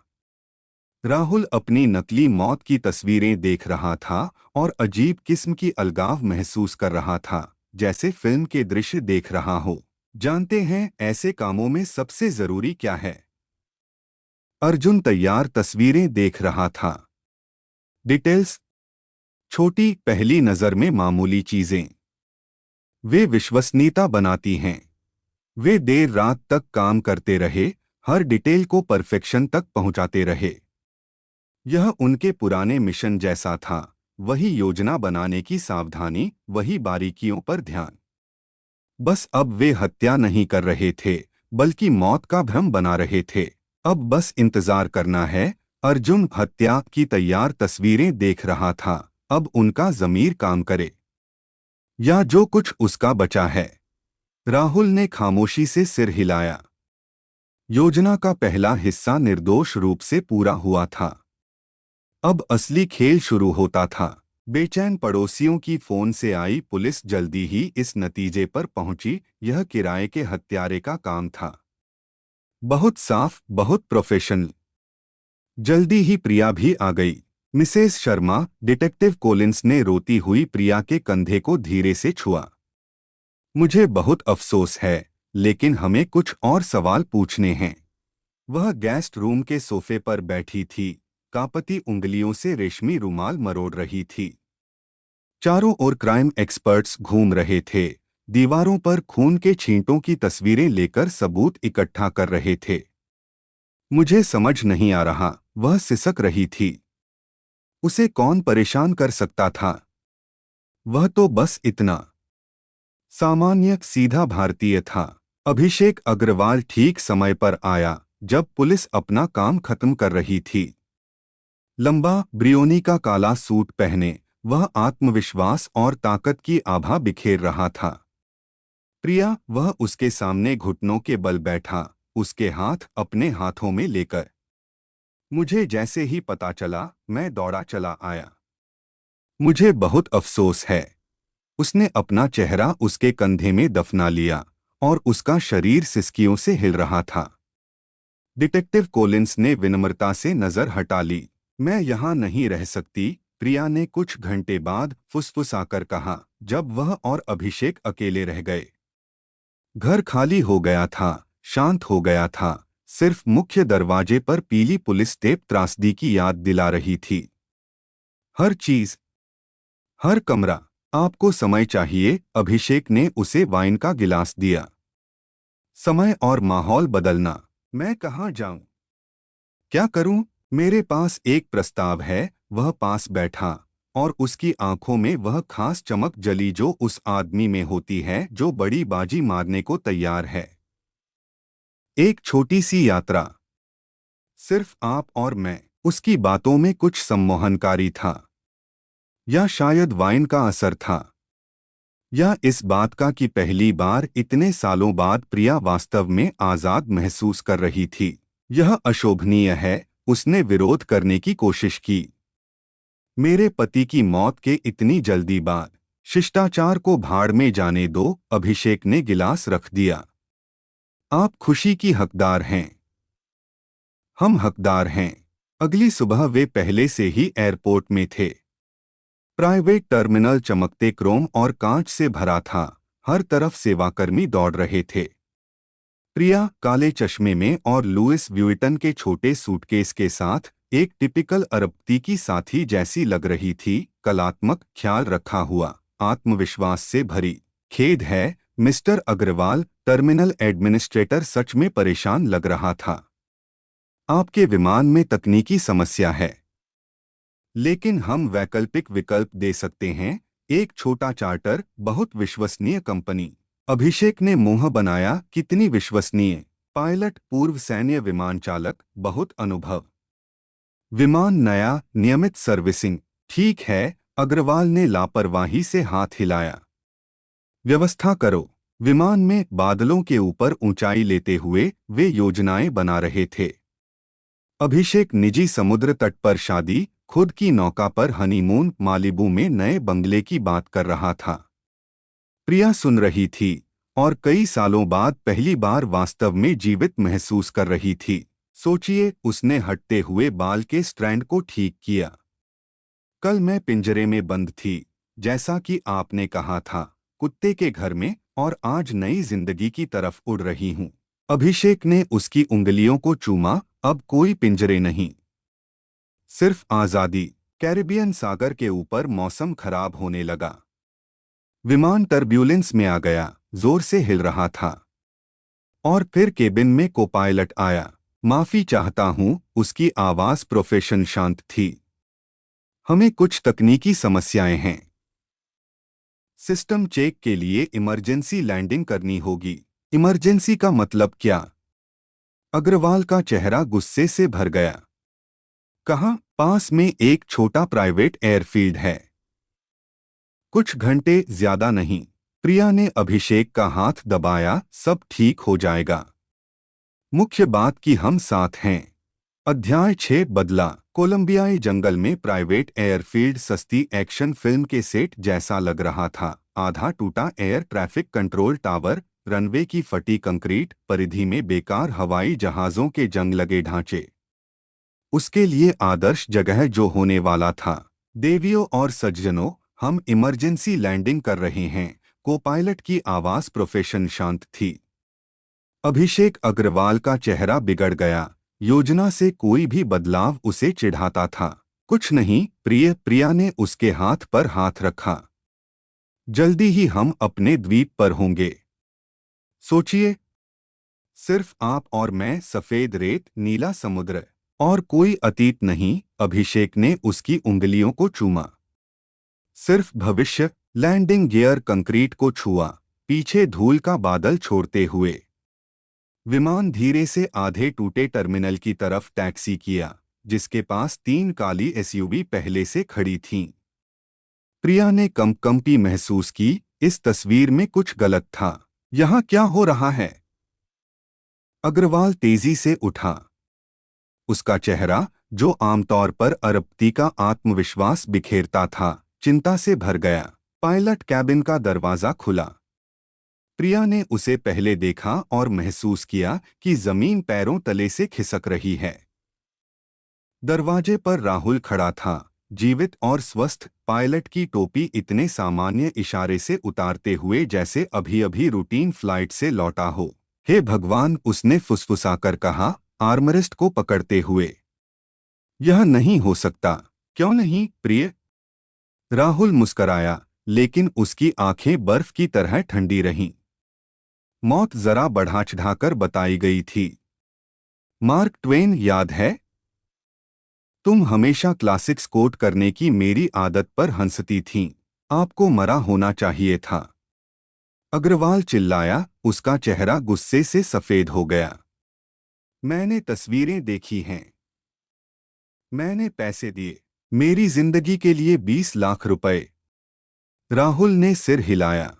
राहुल अपनी नकली मौत की तस्वीरें देख रहा था और अजीब किस्म की अलगाव महसूस कर रहा था, जैसे फिल्म के दृश्य देख रहा हो। जानते हैं ऐसे कामों में सबसे जरूरी क्या है? अर्जुन तैयार तस्वीरें देख रहा था। डिटेल्स। छोटी, पहली नजर में मामूली चीजें। वे विश्वसनीयता बनाती हैं। वे देर रात तक काम करते रहे, हर डिटेल को परफेक्शन तक पहुंचाते रहे। यह उनके पुराने मिशन जैसा था, वही योजना बनाने की सावधानी, वही बारीकियों पर ध्यान। बस अब वे हत्या नहीं कर रहे थे, बल्कि मौत का भ्रम बना रहे थे। अब बस इंतजार करना है। अर्जुन हत्या की तैयार तस्वीरें देख रहा था। अब उनका ज़मीर काम करे, या जो कुछ उसका बचा है। राहुल ने खामोशी से सिर हिलाया। योजना का पहला हिस्सा निर्दोष रूप से पूरा हुआ था। अब असली खेल शुरू होता था। बेचैन पड़ोसियों की फोन से आई पुलिस जल्दी ही इस नतीजे पर पहुंची, यह किराए के हत्यारे का काम था। बहुत साफ, बहुत प्रोफेशनल। जल्दी ही प्रिया भी आ गई। मिसेस शर्मा, डिटेक्टिव कोलिंस ने रोती हुई प्रिया के कंधे को धीरे से छुआ। मुझे बहुत अफसोस है, लेकिन हमें कुछ और सवाल पूछने हैं। वह गेस्ट रूम के सोफे पर बैठी थी, कांपती उंगलियों से रेशमी रुमाल मरोड़ रही थी। चारों ओर क्राइम एक्सपर्ट्स घूम रहे थे, दीवारों पर खून के छींटों की तस्वीरें लेकर सबूत इकट्ठा कर रहे थे। मुझे समझ नहीं आ रहा, वह सिसक रही थी। उसे कौन परेशान कर सकता था? वह तो बस इतना सामान्य सीधा भारतीय था। अभिषेक अग्रवाल ठीक समय पर आया जब पुलिस अपना काम खत्म कर रही थी। लंबा ब्रियोनी का काला सूट पहने वह आत्मविश्वास और ताकत की आभा बिखेर रहा था। प्रिया वह उसके सामने घुटनों के बल बैठा, उसके हाथ अपने हाथों में लेकर। मुझे जैसे ही पता चला मैं दौड़ा चला आया। मुझे बहुत अफसोस है। उसने अपना चेहरा उसके कंधे में दफना लिया और उसका शरीर सिसकियों से हिल रहा था। डिटेक्टिव कोलिंस ने विनम्रता से नजर हटा ली। मैं यहाँ नहीं रह सकती, प्रिया ने कुछ घंटे बाद फुसफुसाकर कहा, जब वह और अभिषेक अकेले रह गए। घर खाली हो गया था, शांत हो गया था। सिर्फ मुख्य दरवाजे पर पीली पुलिस टेप त्रासदी की याद दिला रही थी। हर चीज, हर कमरा। आपको समय चाहिए, अभिषेक ने उसे वाइन का गिलास दिया। समय और माहौल बदलना। मैं कहाँ जाऊं? क्या करूं? मेरे पास एक प्रस्ताव है। वह पास बैठा और उसकी आंखों में वह खास चमक जली जो उस आदमी में होती है जो बड़ी बाजी मारने को तैयार है। एक छोटी सी यात्रा, सिर्फ आप और मैं। उसकी बातों में कुछ सम्मोहनकारी था, या शायद वाइन का असर था, या इस बात का कि पहली बार इतने सालों बाद प्रिया वास्तव में आजाद महसूस कर रही थी। यह अशोभनीय है, उसने विरोध करने की कोशिश की। मेरे पति की मौत के इतनी जल्दी बाद शिष्टाचार को भाड़ में जाने दो, अभिषेक ने गिलास रख दिया। आप खुशी की हकदार हैं। हम हकदार हैं। अगली सुबह वे पहले से ही एयरपोर्ट में थे। प्राइवेट टर्मिनल चमकते क्रोम और कांच से भरा था। हर तरफ सेवाकर्मी दौड़ रहे थे। प्रिया काले चश्मे में और लुइस व्यूइटन के छोटे सूटकेस के साथ एक टिपिकल अरबती की साथी जैसी लग रही थी, कलात्मक, ख्याल रखा हुआ, आत्मविश्वास से भरी। खेद है मिस्टर अग्रवाल, टर्मिनल एडमिनिस्ट्रेटर सच में परेशान लग रहा था। आपके विमान में तकनीकी समस्या है, लेकिन हम वैकल्पिक विकल्प दे सकते हैं। एक छोटा चार्टर, बहुत विश्वसनीय कंपनी। अभिषेक ने मुंह बनाया, कितनी विश्वसनीय? पायलट, पूर्व सैन्य विमान चालक, बहुत अनुभव। विमान नया, नियमित सर्विसिंग। ठीक है, अग्रवाल ने लापरवाही से हाथ हिलाया। व्यवस्था करो। विमान में बादलों के ऊपर ऊंचाई लेते हुए वे योजनाएं बना रहे थे। अभिषेक निजी समुद्र तट पर शादी, खुद की नौका पर हनीमून, मालिबू में नए बंगले की बात कर रहा था। प्रिया सुन रही थी और कई सालों बाद पहली बार वास्तव में जीवित महसूस कर रही थी। सोचिए, उसने हटते हुए बाल के स्ट्रैंड को ठीक किया। कल मैं पिंजरे में बंद थी, जैसा कि आपने कहा था, कुत्ते के घर में, और आज नई जिंदगी की तरफ उड़ रही हूँ। अभिषेक ने उसकी उंगलियों को चूमा। अब कोई पिंजरे नहीं, सिर्फ आजादी। कैरिबियन सागर के ऊपर मौसम खराब होने लगा। विमान टर्ब्यूलेंस में आ गया, जोर से हिल रहा था। और फिर केबिन में कोपायलट आया। माफी चाहता हूं, उसकी आवाज प्रोफेशन शांत थी। हमें कुछ तकनीकी समस्याएं हैं। सिस्टम चेक के लिए इमरजेंसी लैंडिंग करनी होगी। इमरजेंसी का मतलब क्या? अग्रवाल का चेहरा गुस्से से भर गया। कहाँ? पास में एक छोटा प्राइवेट एयरफील्ड है। कुछ घंटे, ज्यादा नहीं। प्रिया ने अभिषेक का हाथ दबाया, सब ठीक हो जाएगा। मुख्य बात कि हम साथ हैं। अध्याय 6 बदला। कोलंबियाई जंगल में प्राइवेट एयरफील्ड सस्ती एक्शन फिल्म के सेट जैसा लग रहा था। आधा टूटा air traffic control tower, runway की फटी कंक्रीट, परिधि में बेकार हवाई जहाज़ों के जंग लगे ढांचे। उसके लिए आदर्श जगह जो होने वाला था। देवियों और सज्जनों, हम इमरजेंसी लैंडिंग कर रहे हैं। कोपायलट की आवाज प्रोफेशन शांत थी। अभिषेक अग्रवाल का चेहरा बिगड़ गया। योजना से कोई भी बदलाव उसे चिढ़ाता था। कुछ नहीं, प्रिया ने उसके हाथ पर हाथ रखा। जल्दी ही हम अपने द्वीप पर होंगे। सोचिए, सिर्फ आप और मैं, सफेद रेत, नीला समुद्र, और कोई अतीत नहीं। अभिषेक ने उसकी उंगलियों को चूमा। सिर्फ भविष्य। लैंडिंग गियर कंक्रीट को छुआ, पीछे धूल का बादल छोड़ते हुए। विमान धीरे से आधे टूटे टर्मिनल की तरफ टैक्सी किया, जिसके पास 3 काली एसयूवी पहले से खड़ी थीं। प्रिया ने कंपी महसूस की। इस तस्वीर में कुछ गलत था। यहाँ क्या हो रहा है? अग्रवाल तेजी से उठा। उसका चेहरा, जो आमतौर पर अरबती का आत्मविश्वास बिखेरता था, चिंता से भर गया। पायलट कैबिन का दरवाजा खुला। प्रिया ने उसे पहले देखा और महसूस किया कि जमीन पैरों तले से खिसक रही है। दरवाजे पर राहुल खड़ा था, जीवित और स्वस्थ, पायलट की टोपी इतने सामान्य इशारे से उतारते हुए जैसे अभी-अभी रूटीन फ्लाइट से लौटा हो। हे भगवान, उसने फुसफुसाकर कहा, आर्मरेस्ट को पकड़ते हुए। यह नहीं हो सकता। क्यों नहीं, प्रिय? राहुल मुस्कराया, लेकिन उसकी आंखें बर्फ की तरह ठंडी रहीं। मौत जरा बढ़ा-चढ़ाकर बताई गई थी। मार्क ट्वेन याद है? तुम हमेशा क्लासिक्स कोट करने की मेरी आदत पर हंसती थीं। आपको मरा होना चाहिए था। अग्रवाल चिल्लाया, उसका चेहरा गुस्से से सफेद हो गया। मैंने तस्वीरें देखी हैं। मैंने पैसे दिए। मेरी जिंदगी के लिए 20 लाख रुपए। राहुल ने सिर हिलाया।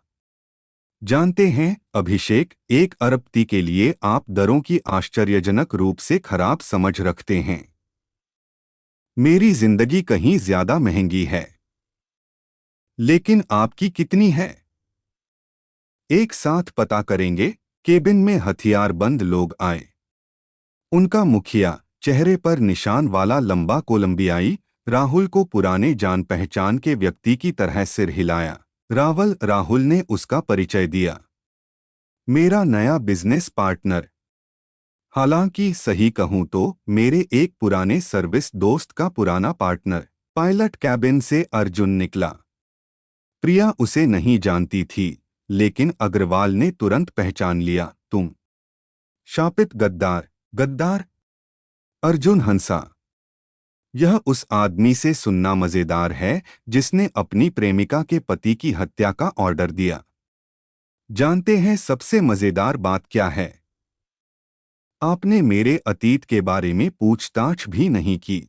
जानते हैं, अभिषेक, एक अरबती के लिए आप दरों की आश्चर्यजनक रूप से खराब समझ रखते हैं। मेरी जिंदगी कहीं ज्यादा महंगी है। लेकिन आपकी कितनी है? एक साथ पता करेंगे। केबिन में हथियारबंद लोग आए। उनका मुखिया, चेहरे पर निशान वाला लंबा कोलंबियाई, राहुल को पुराने जान पहचान के व्यक्ति की तरह सिर हिलाया। राहुल ने उसका परिचय दिया। मेरा नया बिजनेस पार्टनर। हालांकि सही कहूं तो मेरे एक पुराने सर्विस दोस्त का पुराना पार्टनर। पायलट कैबिन से अर्जुन निकला। प्रिया उसे नहीं जानती थी, लेकिन अग्रवाल ने तुरंत पहचान लिया। तुम शापित गद्दार। गद्दार? अर्जुन हंसा। यह उस आदमी से सुनना मजेदार है जिसने अपनी प्रेमिका के पति की हत्या का ऑर्डर दिया। जानते हैं सबसे मजेदार बात क्या है? आपने मेरे अतीत के बारे में पूछताछ भी नहीं की।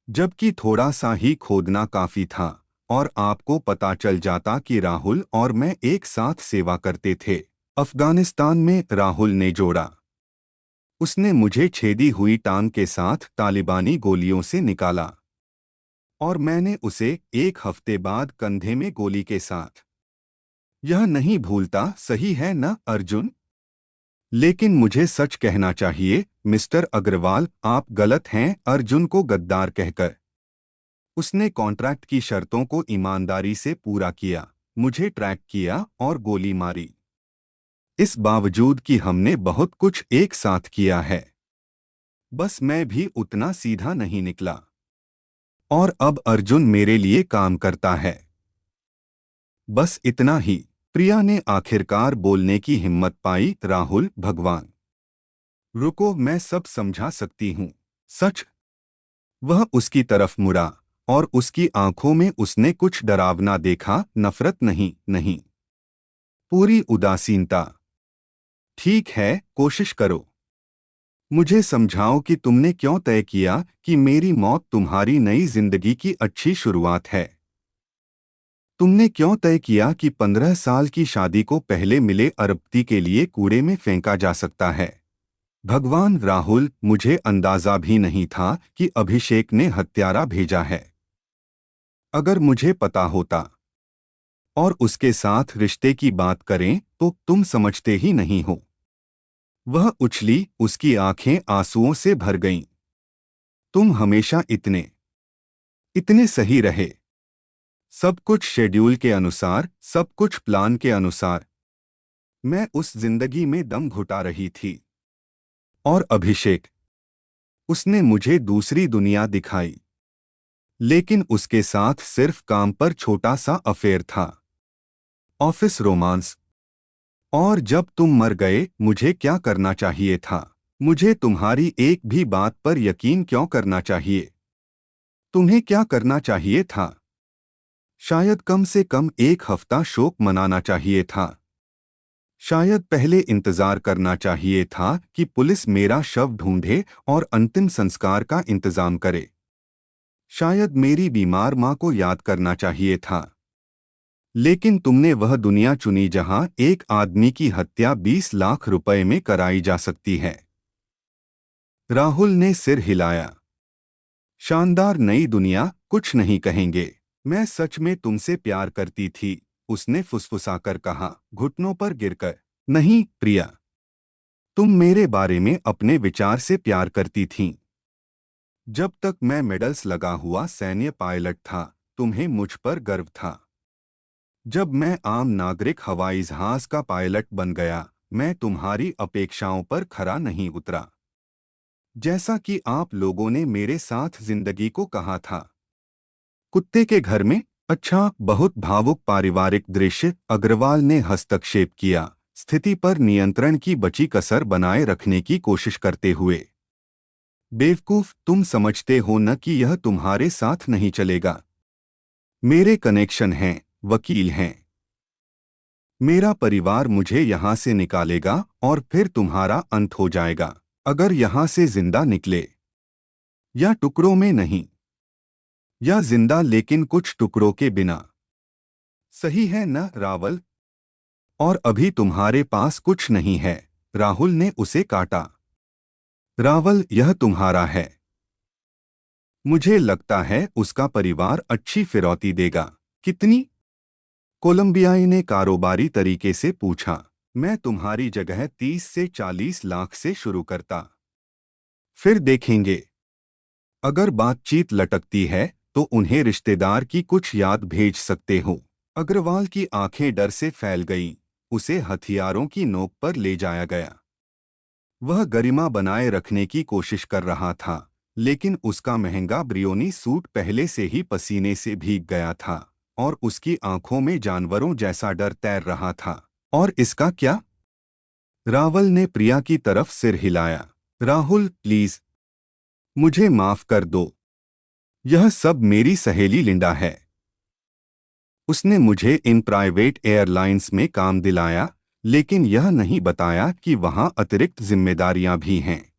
जबकि थोड़ा सा ही खोदना काफी था, और आपको पता चल जाता कि राहुल और मैं एक साथ सेवा करते थे। अफगानिस्तान में, राहुल ने जोड़ा। उसने मुझे छेदी हुई टांग के साथ तालिबानी गोलियों से निकाला। और मैंने उसे 1 हफ्ते बाद कंधे में गोली के साथ। यह नहीं भूलता, सही है न, अर्जुन? लेकिन मुझे सच कहना चाहिए, मिस्टर अग्रवाल, आप गलत हैं। अर्जुन को गद्दार कहकर। उसने कॉन्ट्रैक्ट की शर्तों को ईमानदारी से पूरा किया, मुझे ट्रैक किया और गोली मारी। इस बावजूद कि हमने बहुत कुछ एक साथ किया है। बस मैं भी उतना सीधा नहीं निकला। और अब अर्जुन मेरे लिए काम करता है। बस इतना ही। प्रिया ने आखिरकार बोलने की हिम्मत पाई। राहुल, भगवान। रुको, मैं सब समझा सकती हूँ। सच? वह उसकी तरफ मुड़ा, और उसकी आंखों में उसने कुछ डरावना देखा। नफरत नहीं, नहीं, पूरी उदासीनता। ठीक है, कोशिश करो। मुझे समझाओ कि तुमने क्यों तय किया कि मेरी मौत तुम्हारी नई जिंदगी की अच्छी शुरुआत है। तुमने क्यों तय किया कि 15 साल की शादी को पहले मिले अरबती के लिए कूड़े में फेंका जा सकता है? भगवान, राहुल, मुझे अंदाजा भी नहीं था कि अभिषेक ने हत्यारा भेजा है। अगर मुझे पता होता और उसके साथ रिश्ते की बात करें तो तुम समझते ही नहीं हो। वह उछली, उसकी आंखें आंसुओं से भर गईं। तुम हमेशा इतने इतने सही रहे। सब कुछ शेड्यूल के अनुसार, सब कुछ प्लान के अनुसार। मैं उस जिंदगी में दम घुटा रही थी। और अभिषेक, उसने मुझे दूसरी दुनिया दिखाई। लेकिन उसके साथ सिर्फ काम पर छोटा सा अफेयर था। Office romance. और जब तुम मर गए मुझे क्या करना चाहिए था? मुझे तुम्हारी एक भी बात पर यकीन क्यों करना चाहिए? तुम्हें क्या करना चाहिए था? शायद कम से कम एक हफ्ता शोक मनाना चाहिए था। शायद पहले इंतजार करना चाहिए था कि पुलिस मेरा शव ढूंढे और अंतिम संस्कार का इंतजाम करे। शायद मेरी बीमार माँ को याद करना चाहिए था। लेकिन तुमने वह दुनिया चुनी जहां एक आदमी की हत्या 20 लाख रुपए में कराई जा सकती है। राहुल ने सिर हिलाया। शानदार नई दुनिया, कुछ नहीं कहेंगे। मैं सच में तुमसे प्यार करती थी, उसने फुसफुसाकर कहा, घुटनों पर गिरकर। नहीं प्रिया, तुम मेरे बारे में अपने विचार से प्यार करती थीं। जब तक मैं मेडल्स लगा हुआ सैन्य पायलट था, तुम्हें मुझ पर गर्व था। जब मैं आम नागरिक हवाई जहाज का पायलट बन गया, मैं तुम्हारी अपेक्षाओं पर खरा नहीं उतरा। जैसा कि आप लोगों ने मेरे साथ जिंदगी को कहा था। कुत्ते के घर में? अच्छा, बहुत भावुक पारिवारिक दृश्य। अग्रवाल ने हस्तक्षेप किया, स्थिति पर नियंत्रण की बची कसर बनाए रखने की कोशिश करते हुए। बेवकूफ, तुम समझते हो न कि यह तुम्हारे साथ नहीं चलेगा। मेरे कनेक्शन हैं, वकील हैं। मेरा परिवार मुझे यहाँ से निकालेगा और फिर तुम्हारा अंत हो जाएगा। अगर यहाँ से जिंदा निकले, या टुकड़ों में नहीं, या जिंदा लेकिन कुछ टुकड़ों के बिना। सही है न रावल? और अभी तुम्हारे पास कुछ नहीं है। राहुल ने उसे काटा। रावल, यह तुम्हारा है। मुझे लगता है उसका परिवार अच्छी फिरौती देगा। कितनी? कोलंबियाई ने कारोबारी तरीके से पूछा। मैं तुम्हारी जगह 30 से 40 लाख से शुरू करता। फिर देखेंगे। अगर बातचीत लटकती है तो उन्हें रिश्तेदार की कुछ याद भेज सकते हो। अग्रवाल की आंखें डर से फैल गईं। उसे हथियारों की नोक पर ले जाया गया। वह गरिमा बनाए रखने की कोशिश कर रहा था, लेकिन उसका महंगा ब्रियोनी सूट पहले से ही पसीने से भीग गया था और उसकी आंखों में जानवरों जैसा डर तैर रहा था। और इसका क्या? रावल ने प्रिया की तरफ सिर हिलाया। राहुल, प्लीज, मुझे माफ कर दो। यह सब मेरी सहेली लिंडा है। उसने मुझे इन प्राइवेट एयरलाइंस में काम दिलाया, लेकिन यह नहीं बताया कि वहां अतिरिक्त जिम्मेदारियां भी हैं।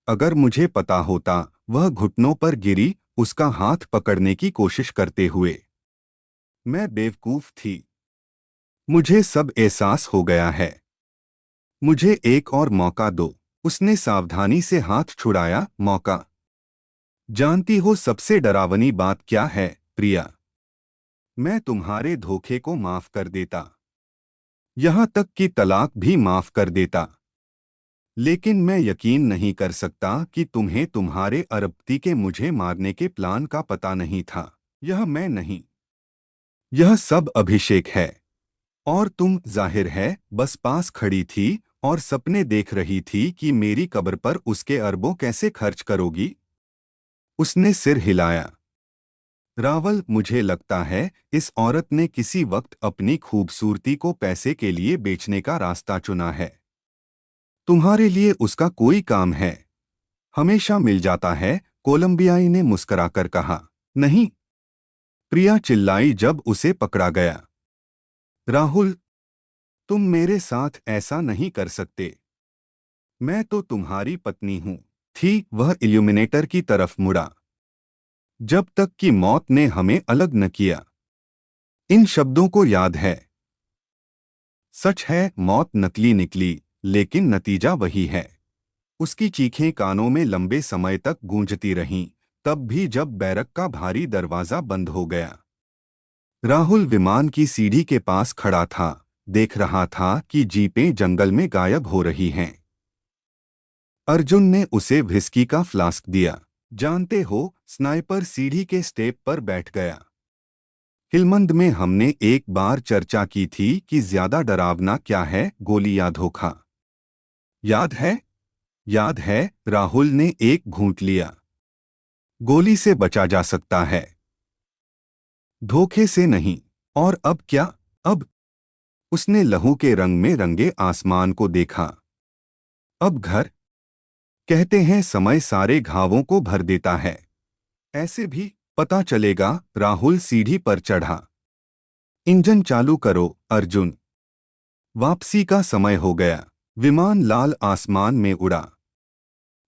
अगर मुझे पता होता। वह घुटनों पर गिरी, उसका हाथ पकड़ने की कोशिश करते हुए। मैं बेवकूफ थी। मुझे सब एहसास हो गया है। मुझे एक और मौका दो। उसने सावधानी से हाथ छुड़ाया। मौका? जानती हो सबसे डरावनी बात क्या है प्रिया? मैं तुम्हारे धोखे को माफ कर देता, यहां तक कि तलाक भी माफ कर देता। लेकिन मैं यकीन नहीं कर सकता कि तुम्हें तुम्हारे अरबती के मुझे मारने के प्लान का पता नहीं था। यह मैं नहीं, यह सब अभिषेक है। और तुम, जाहिर है, बस पास खड़ी थी और सपने देख रही थी कि मेरी कब्र पर उसके अरबों कैसे खर्च करोगी। उसने सिर हिलाया। रावल, मुझे लगता है इस औरत ने किसी वक्त अपनी खूबसूरती को पैसे के लिए बेचने का रास्ता चुना है। तुम्हारे लिए उसका कोई काम है? हमेशा मिल जाता है, कोलंबियाई ने मुस्कुराकर कहा। नहीं, प्रिया चिल्लाई जब उसे पकड़ा गया। राहुल, तुम मेरे साथ ऐसा नहीं कर सकते। मैं तो तुम्हारी पत्नी हूं। थी, वह इल्यूमिनेटर की तरफ मुड़ा। जब तक कि मौत ने हमें अलग न किया। इन शब्दों को याद है। सच है, मौत नकली निकली, लेकिन नतीजा वही है। उसकी चीखें कानों में लंबे समय तक गूंजती रहीं, तब भी जब बैरक का भारी दरवाजा बंद हो गया। राहुल विमान की सीढ़ी के पास खड़ा था, देख रहा था कि जीपें जंगल में गायब हो रही हैं। अर्जुन ने उसे व्हिस्की का फ्लास्क दिया। जानते हो, स्नाइपर सीढ़ी के स्टेप पर बैठ गया। हिलमंद में हमने एक बार चर्चा की थी कि ज्यादा डरावना क्या है, गोली या धोखा। याद है? याद है। राहुल ने एक घूंट लिया। गोली से बचा जा सकता है, धोखे से नहीं। और अब क्या? अब उसने लहू के रंग में रंगे आसमान को देखा। अब घर, कहते हैं समय सारे घावों को भर देता है। ऐसे भी पता चलेगा। राहुल सीढ़ी पर चढ़ा। इंजन चालू करो अर्जुन। वापसी का समय हो गया। विमान लाल आसमान में उड़ा।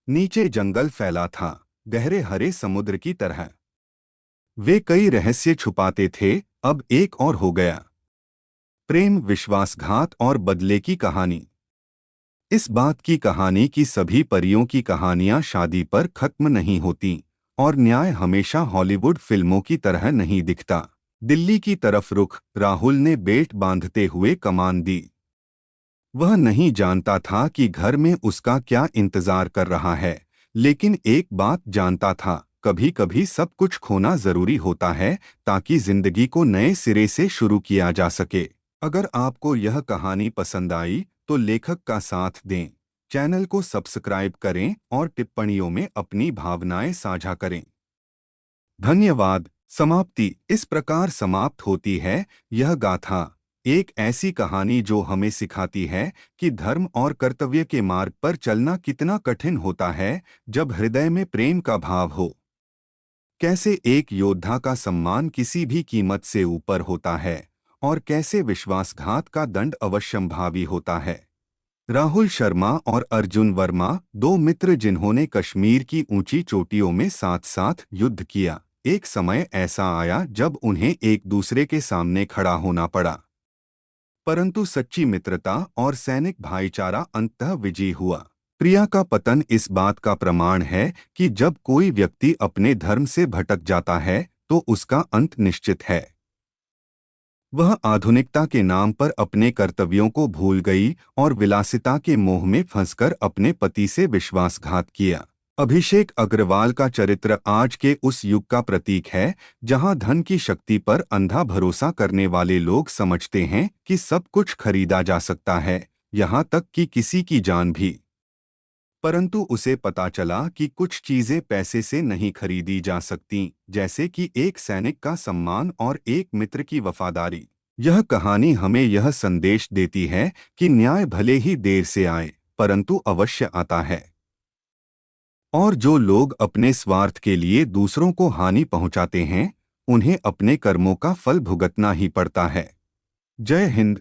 नीचे जंगल फैला था, गहरे हरे समुद्र की तरह। वे कई रहस्य छुपाते थे, अब एक और हो गया। प्रेम, विश्वासघात और बदले की कहानी। इस बात की कहानी कि सभी परियों की कहानियां शादी पर खत्म नहीं होती और न्याय हमेशा हॉलीवुड फिल्मों की तरह नहीं दिखता। दिल्ली की तरफ रुख। राहुल ने बेल्ट बांधते हुए कमान दी। वह नहीं जानता था कि घर में उसका क्या इंतजार कर रहा है, लेकिन एक बात जानता था, कभी कभी सब कुछ खोना जरूरी होता है ताकि जिंदगी को नए सिरे से शुरू किया जा सके। अगर आपको यह कहानी पसंद आई तो लेखक का साथ दें, चैनल को सब्सक्राइब करें और टिप्पणियों में अपनी भावनाएं साझा करें। धन्यवाद। समाप्ति। इस प्रकार समाप्त होती है यह गाथा, एक ऐसी कहानी जो हमें सिखाती है कि धर्म और कर्तव्य के मार्ग पर चलना कितना कठिन होता है जब हृदय में प्रेम का भाव हो। कैसे एक योद्धा का सम्मान किसी भी कीमत से ऊपर होता है और कैसे विश्वासघात का दंड अवश्यंभावी होता है। राहुल शर्मा और अर्जुन वर्मा, दो मित्र जिन्होंने कश्मीर की ऊंची चोटियों में साथ साथ युद्ध किया। एक समय ऐसा आया जब उन्हें एक दूसरे के सामने खड़ा होना पड़ा, परंतु सच्ची मित्रता और सैनिक भाईचारा अंततः विजयी हुआ। प्रिया का पतन इस बात का प्रमाण है कि जब कोई व्यक्ति अपने धर्म से भटक जाता है तो उसका अंत निश्चित है। वह आधुनिकता के नाम पर अपने कर्तव्यों को भूल गई और विलासिता के मोह में फंसकर अपने पति से विश्वासघात किया। अभिषेक अग्रवाल का चरित्र आज के उस युग का प्रतीक है जहां धन की शक्ति पर अंधा भरोसा करने वाले लोग समझते हैं कि सब कुछ खरीदा जा सकता है, यहां तक कि किसी की जान भी। परंतु उसे पता चला कि कुछ चीजें पैसे से नहीं खरीदी जा सकती, जैसे कि एक सैनिक का सम्मान और एक मित्र की वफादारी। यह कहानी हमें यह संदेश देती है कि न्याय भले ही देर से आए, परंतु अवश्य आता है। और जो लोग अपने स्वार्थ के लिए दूसरों को हानि पहुंचाते हैं, उन्हें अपने कर्मों का फल भुगतना ही पड़ता है। जय हिंद।